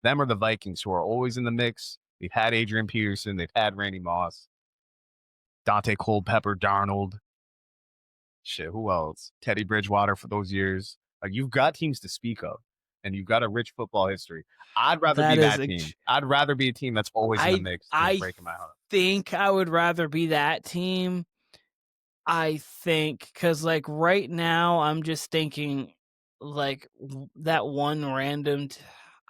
Them or the Vikings, who are always in the mix? They've had Adrian Peterson. They've had Randy Moss. Dante Culpepper, Darnold. Shit, who else? Teddy Bridgewater for those years. Like, you've got teams to speak of, and you've got a rich football history. I'd rather be that team. I'd rather be a team that's always in the mix. Breaking my heart. I think I would rather be that team. I think because like right now I'm just thinking like that one random.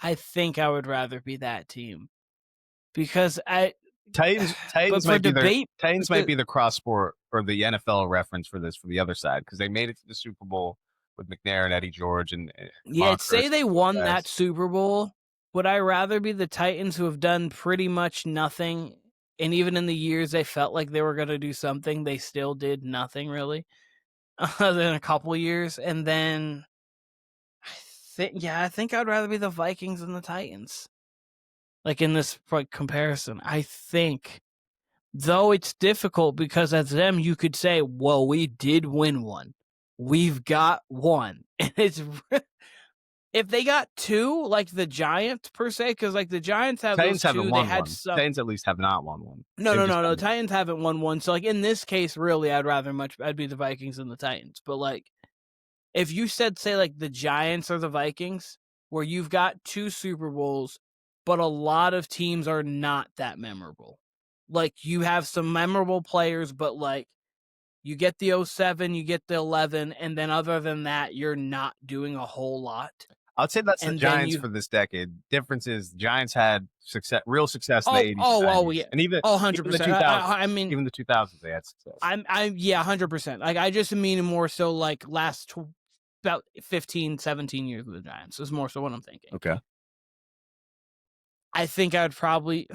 I think I would rather be that team because Titans might be the cross sport or the NFL reference for this for the other side because they made it to the Super Bowl with McNair and Eddie George and say they won that Super Bowl. Would I rather be the Titans who have done pretty much nothing, and even in the years they felt like they were going to do something, they still did nothing really, other than a couple years, and then I think I'd rather be the Vikings than the Titans. Like in this comparison, I think, though it's difficult because as them, you could say, well, we did win one. We've got one. And it's, if they got two, like the Giants per se, because like the Giants have Titans those two, haven't they won had one. some. Titans at least have not won one. No. Titans haven't won one. So like in this case, really, I'd be the Vikings than the Titans. But like, if you say like the Giants or the Vikings, where you've got two Super Bowls, but a lot of teams are not that memorable. Like, you have some memorable players, but, like, you get the 07, you get the 11, and then other than that, you're not doing a whole lot. I'd say that's the Giants for this decade. Difference is Giants had real success in the 80s. Oh, yeah. And even 100%. Even the 2000s, I mean, even the 2000s, they had success. Yeah, 100%. Like, I just mean more so, like, last about 15, 17 years with the Giants is more so what I'm thinking. Okay. I think I would probably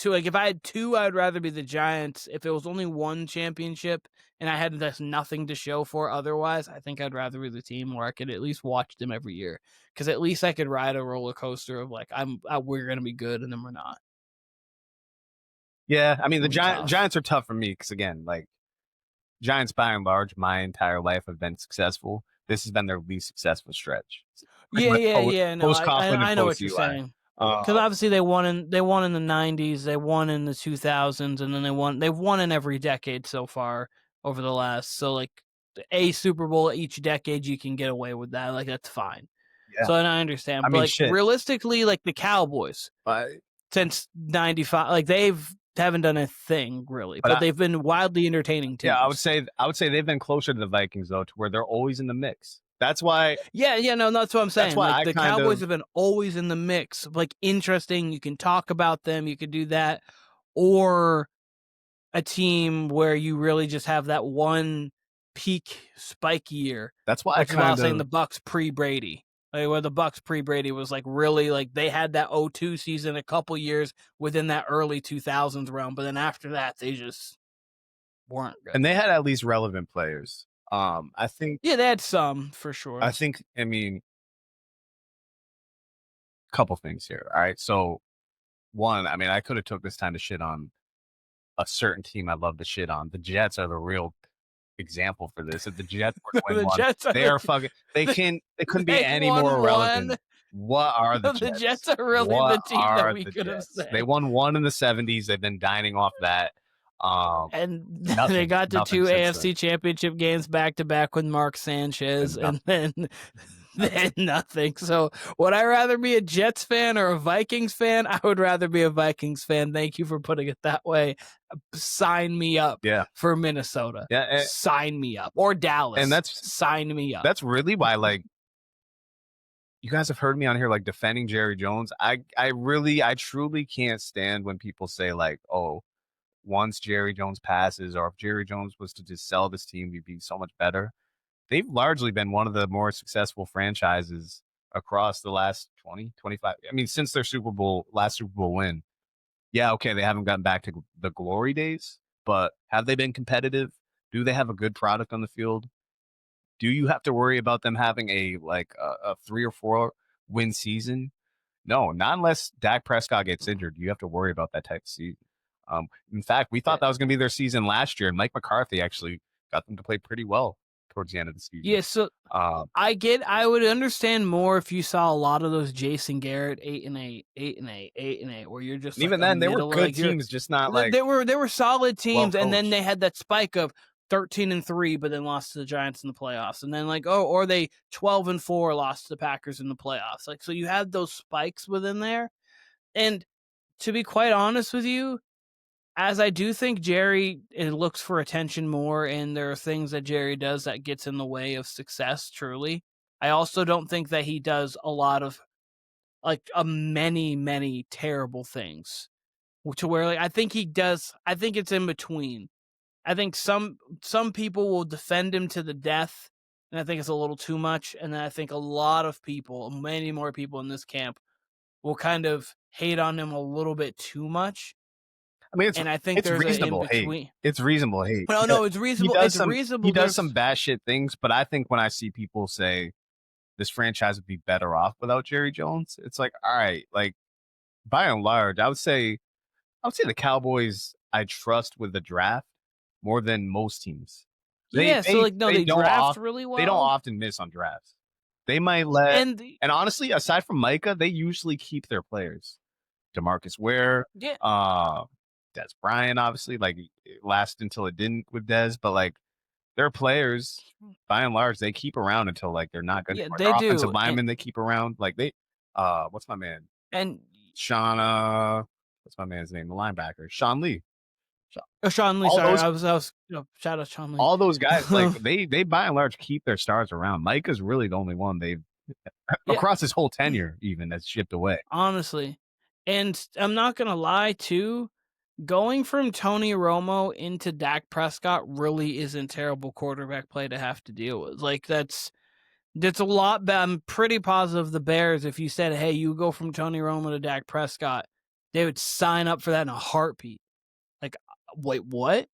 if I had two, I'd rather be the Giants. If it was only one championship and I had nothing to show for otherwise, I think I'd rather be the team where I could at least watch them every year. Because at least I could ride a roller coaster of like, we're going to be good and then we're not. Yeah, I mean, the Giants are tough for me because, again, like, Giants by and large, my entire life have been successful. This has been their least success've stretch. Yeah. No, I know what you're saying. Because obviously they won in the 90s, they won in the 2000s, and then they've won in every decade so far over the last. So like a Super Bowl each decade, you can get away with that. Like that's fine. Yeah. So I understand. But like realistically, like the Cowboys since '95, like haven't done a thing really, but they've been wildly entertaining teams. Yeah, I would say they've been closer to the Vikings though, to where they're always in the mix. That's why. Yeah, no, that's what I'm saying. Like, the Cowboys have been always in the mix. Like, interesting. You can talk about them. You could do that. Or a team where you really just have that one peak spike year. That's why I was saying the Bucks pre-Brady. Like, where the Bucks pre-Brady was like really like they had that 02 season a couple years within that early 2000s realm. But then after that, they just weren't good. And they had at least relevant players. I think. Yeah, they had some for sure. I mean, a couple things here. All right. So, one, I mean, I could have took this time to shit on a certain team I love to shit on. The Jets are the real example for this. If the Jets were to win they couldn't be any more relevant. What are the Jets? The Jets are really the team that we could have said. They won one in the 70s. They've been dining off that. And they got to two AFC championship games back to back with Mark Sanchez, and then nothing. So would I rather be a Jets fan or a Vikings fan? I would rather be a Vikings fan. Thank you for putting it that way. Sign me up for Minnesota. Yeah, sign me up. Or Dallas. And sign me up. That's really why, like, you guys have heard me on here like defending Jerry Jones. I truly can't stand when people say like, oh, once Jerry Jones passes, or if Jerry Jones was to just sell this team, we'd be so much better. They've largely been one of the more successful franchises across the last 20, 25. I mean, since their last Super Bowl win. Yeah, okay, they haven't gotten back to the glory days, but have they been competitive? Do they have a good product on the field? Do you have to worry about them having a 3 or 4 win season? No, not unless Dak Prescott gets injured. You have to worry about that type of season. In fact, we thought that was going to be their season last year, and Mike McCarthy actually got them to play pretty well towards the end of the season. Yeah, so I would understand more if you saw a lot of those Jason Garrett 8-8, 8-8, 8-8, where you're just even then they were good teams, just not like they were solid teams, and then they had that spike of 13-3, but then lost to the Giants in the playoffs. And then or they 12-4, lost to the Packers in the playoffs. So you have those spikes within there. And to be quite honest with you, as I do think Jerry looks for attention more, and there are things that Jerry does that gets in the way of success, truly. I also don't think that he does a lot of many, many terrible things to where I think he does. I think it's in between. I think some people will defend him to the death, and I think it's a little too much. And then I think a lot of people, many more people in this camp, will kind of hate on him a little bit too much. I mean, I think it's reasonable hate. It's reasonable hate. No, it's reasonable. Reasonable. He does some bad shit things, but I think when I see people say this franchise would be better off without Jerry Jones, it's like, all right, by and large, I would say the Cowboys I trust with the draft more than most teams. They draft really well. They don't often miss on drafts. They might and honestly, aside from Micah, they usually keep their players. DeMarcus Ware, Des Bryant, obviously, it lasted until it didn't with Des, but their players, by and large, they keep around until they're not good. Yeah, anymore. they their do. Offensive linemen, they keep around. What's my man? And Sean, what's my man's name? The linebacker, Sean Lee. Sean Lee. Sorry, I was shout out Sean Lee. All those guys, they by and large keep their stars around. Micah's really the only one they've across his whole tenure even that's shipped away. Honestly, and I'm not gonna lie too. Going from Tony Romo into Dak Prescott really isn't terrible quarterback play to have to deal with. That's a lot. I'm pretty positive the Bears, if you said, hey, you go from Tony Romo to Dak Prescott, they would sign up for that in a heartbeat. Wait, what?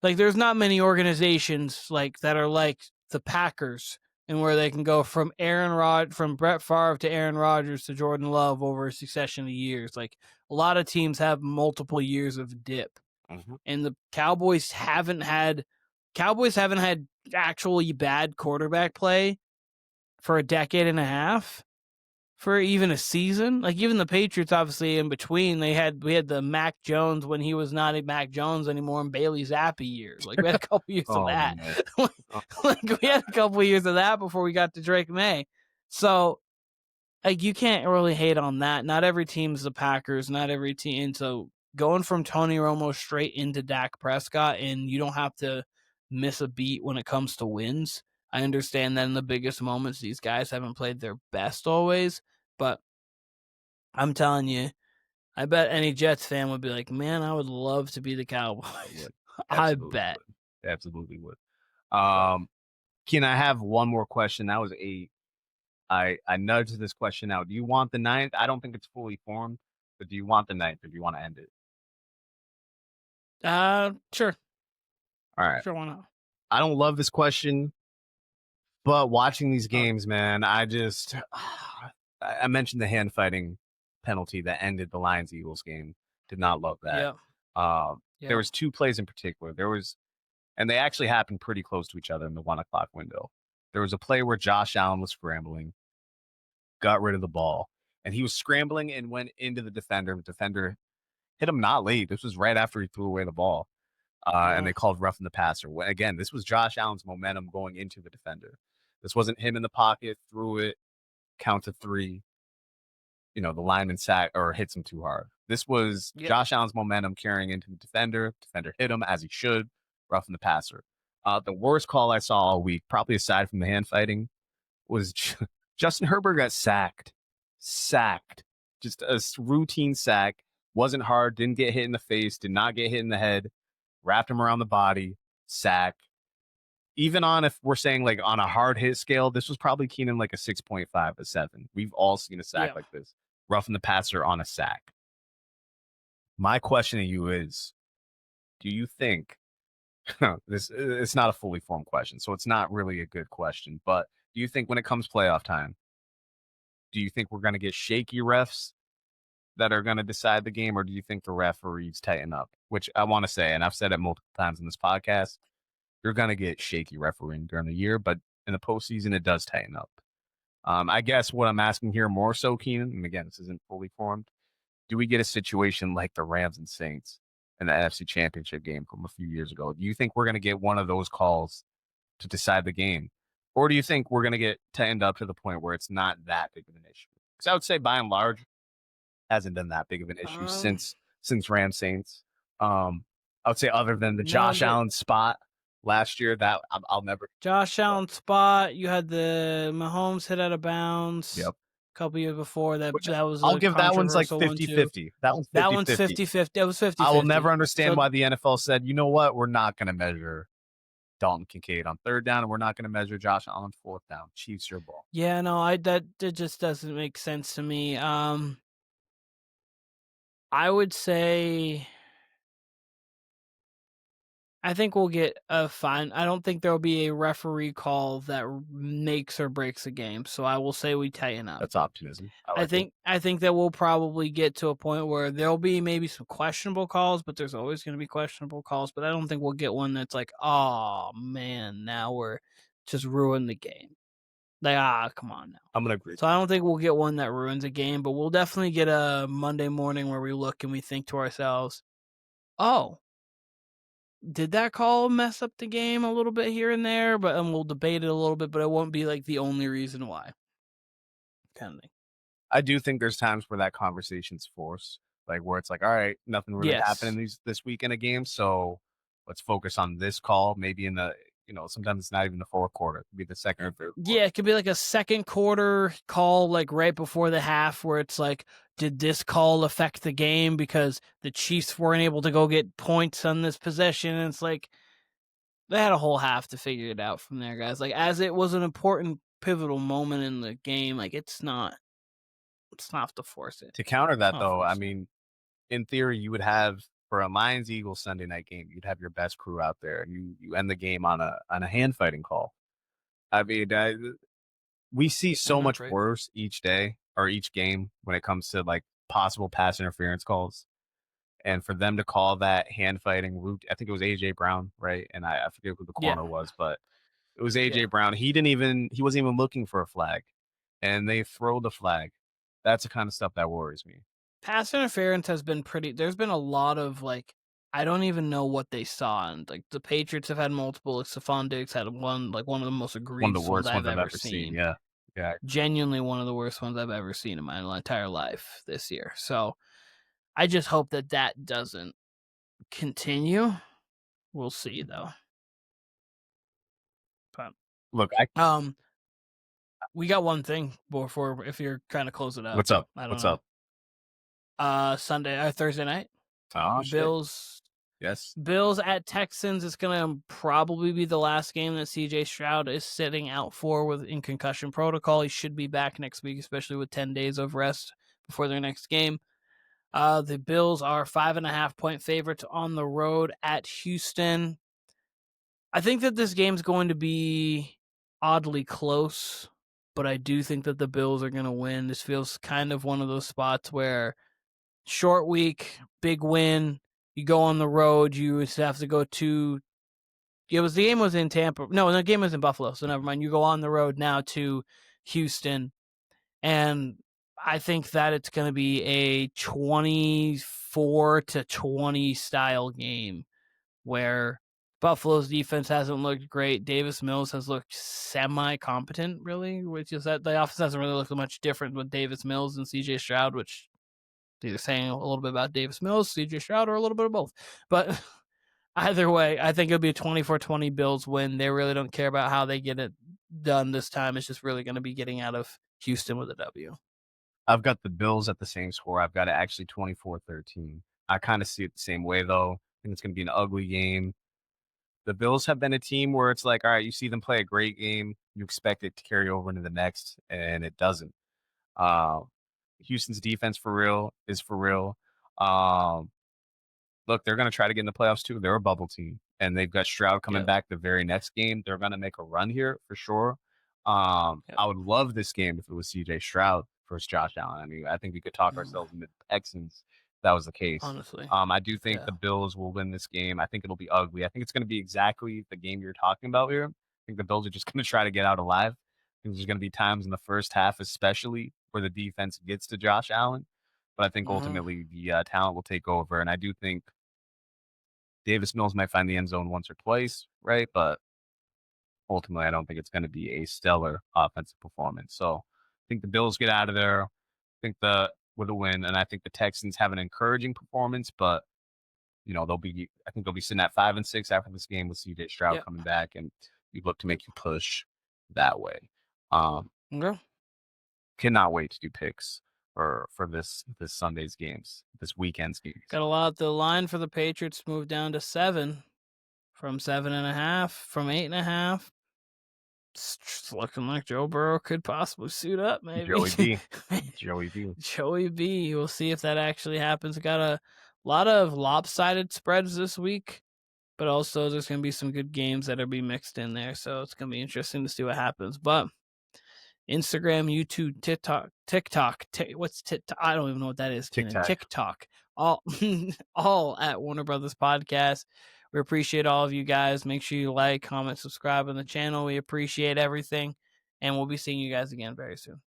There's not many organizations that are like the Packers, and where they can go from from Brett Favre to Aaron Rodgers to Jordan Love over a succession of years. A lot of teams have multiple years of dip, and the Cowboys haven't had actually bad quarterback play for a decade and a half, for even a season. Even the Patriots, obviously in between, we had the Mac Jones when he was not a Mac Jones anymore, and Bailey Zappi years. We had a couple years of that. We had a couple years of that before we got to Drake May. So you can't really hate on that. Not every team's the Packers, not every team. And so going from Tony Romo straight into Dak Prescott, and you don't have to miss a beat when it comes to wins. I understand that in the biggest moments, these guys haven't played their best always, but I'm telling you, I bet any Jets fan would be like, man, I would love to be the Cowboys. I bet. Absolutely would. Keenan, I have one more question. That was 8. I nudged this question out. Do you want the 9th? I don't think it's fully formed, but do you want the 9th or do you want to end it? Sure. All right. Sure, why not? I don't love this question. But watching these games, man, I mentioned the hand fighting penalty that ended the Lions-Eagles game. Did not love that. Yeah. There was 2 plays in particular. And they actually happened pretty close to each other in the 1 o'clock window. There was a play where Josh Allen was scrambling, got rid of the ball, and he was scrambling and went into the defender. The defender hit him not late. This was right after he threw away the ball. And they called roughing the passer. Again, this was Josh Allen's momentum going into the defender. This wasn't him in the pocket, threw it, count to 3. The lineman sack or hits him too hard. This was Josh Allen's momentum carrying into the defender. Defender hit him as he should, roughing the passer. The worst call I saw all week, probably aside from the hand fighting, was Justin Herbert got sacked. Just a routine sack. Wasn't hard, didn't get hit in the face, did not get hit in the head, wrapped him around the body, sack. Even if we're saying on a hard hit scale, this was probably Keenan a 6.5, a 7. We've all seen a sack like this. Roughing the passer on a sack. My question to you is, do you think it's not a fully formed question, so it's not really a good question, but do you think when it comes playoff time, do you think we're going to get shaky refs that are going to decide the game, or do you think the referees tighten up? Which I want to say, and I've said it multiple times in this podcast, you're going to get shaky refereeing during the year, but in the postseason, it does tighten up. I guess what I'm asking here more so, Keenan, and again, this isn't fully formed, do we get a situation like the Rams and Saints in the NFC Championship game from a few years ago. Do you think we're going to get one of those calls to decide the game? Or do you think we're going to get to end up to the point where it's not that big of an issue? Because I would say by and large, hasn't been that big of an issue since Rams Saints. I would say other than the Josh Allen spot last year, that I'll never. Josh Allen spot. You had the Mahomes hit out of bounds. Yep. A couple years before that. That was. I'll give that one's like 50-50. That one's 50-50. That was 50-50. I will never understand why the NFL said, you know what, we're not going to measure Dalton Kincaid on third down, and we're not going to measure Josh Allen fourth down. Chiefs your ball. Yeah, no, that just doesn't make sense to me. I would say I think we'll get a fine. I don't think there'll be a referee call that makes or breaks a game. So I will say we tighten up. That's optimism. I think that we'll probably get to a point where there'll be maybe some questionable calls, but there's always going to be questionable calls. But I don't think we'll get one that's like, oh man, now we're just ruined the game. Like, come on now. I'm going to agree. So I don't think we'll get one that ruins a game, but we'll definitely get a Monday morning where we look and we think to ourselves, oh, did that call mess up the game a little bit here and there? But we'll debate it a little bit, but it won't be like the only reason why. Kind of thing. I do think there's times where that conversation's forced, like where it's like, all right, nothing really happened this week in a game, so let's focus on this call. Maybe in the, sometimes it's not even the fourth quarter. It could be the second or third quarter. Yeah, it could be like a second quarter call, like right before the half, where it's like, did this call affect the game because the Chiefs weren't able to go get points on this possession? And it's like, they had a whole half to figure it out from there, guys. Like, as it was an important, pivotal moment in the game, like, it's not to force it. To counter that, though, I mean, in theory, you would have, for a Lions-Eagles Sunday night game, you'd have your best crew out there, and you end the game on a hand fighting call. I mean, we see so much worse each day or each game when it comes to like possible pass interference calls, and for them to call that hand fighting route, I think it was AJ Brown, right? And I forget who the corner was, but it was AJ Brown. He wasn't even looking for a flag, and they throw the flag. That's the kind of stuff that worries me. Pass interference has been there's been a lot of like, I don't even know what they saw. And like the Patriots have had multiple. Like Stephon Diggs had one of the most egregious one of the worst ones I've ever seen. Yeah. Genuinely one of the worst ones I've ever seen in my entire life this year. So I just hope that doesn't continue. We'll see though. But look, we got one thing before, if you're trying to close it up. What's up? Thursday night. Oh, Bills. Yes. Bills at Texans is going to probably be the last game that CJ Stroud is sitting out for in concussion protocol. He should be back next week, especially with 10 days of rest before their next game. The Bills are 5.5-point favorites on the road at Houston. I think that this game's going to be oddly close, but I do think that the Bills are going to win. This feels kind of one of those spots where short week, big win. You go on the road. You have to go to. The game was in Tampa. No, the game was in Buffalo. So never mind. You go on the road now to Houston, and I think that it's going to be a 24-20 style game where Buffalo's defense hasn't looked great. Davis Mills has looked semi-competent, really, which is that the offense hasn't really looked much different with Davis Mills and CJ Stroud, which either saying a little bit about Davis Mills, CJ Stroud, or a little bit of both. But either way, I think it'll be a 24-20 Bills win. They really don't care about how they get it done this time. It's just really going to be getting out of Houston with a W. I've got the Bills at the same score. I've got it actually 24-13. I kind of see it the same way, though. I think it's going to be an ugly game. The Bills have been a team where it's like, all right, you see them play a great game, you expect it to carry over into the next, and it doesn't. Houston's defense is for real. Look, they're going to try to get in the playoffs too. They're a bubble team, and they've got Stroud coming back the very next game. They're going to make a run here for sure. I would love this game if it was CJ Stroud versus Josh Allen. I mean, I think we could talk ourselves into the Texans if that was the case. Honestly. I do think the Bills will win this game. I think it'll be ugly. I think it's going to be exactly the game you're talking about here. I think the Bills are just going to try to get out alive. I think there's going to be times in the first half, especially where the defense gets to Josh Allen. But I think ultimately the talent will take over. And I do think Davis Mills might find the end zone once or twice, right? But ultimately, I don't think it's going to be a stellar offensive performance. So I think the Bills get out of there. I think with a win, and I think the Texans have an encouraging performance, but I think they'll be sitting at 5-6 after this game with CJ Stroud coming back, and you look to make you push that way. Okay. Cannot wait to do picks for this Sunday's games, this weekend's games. Got a lot. The line for the Patriots moved down to 7 from 7.5 from 8.5. It's looking like Joe Burrow could possibly suit up, maybe. Joey B. We'll see if that actually happens. Got a lot of lopsided spreads this week, but also there's going to be some good games that'll be mixed in there. So it's going to be interesting to see what happens. But Instagram, YouTube, TikTok. What's TikTok? I don't even know what that is. TikTok. All at Warner Brothas Podcast. We appreciate all of you guys. Make sure you like, comment, subscribe on the channel. We appreciate everything. And we'll be seeing you guys again very soon.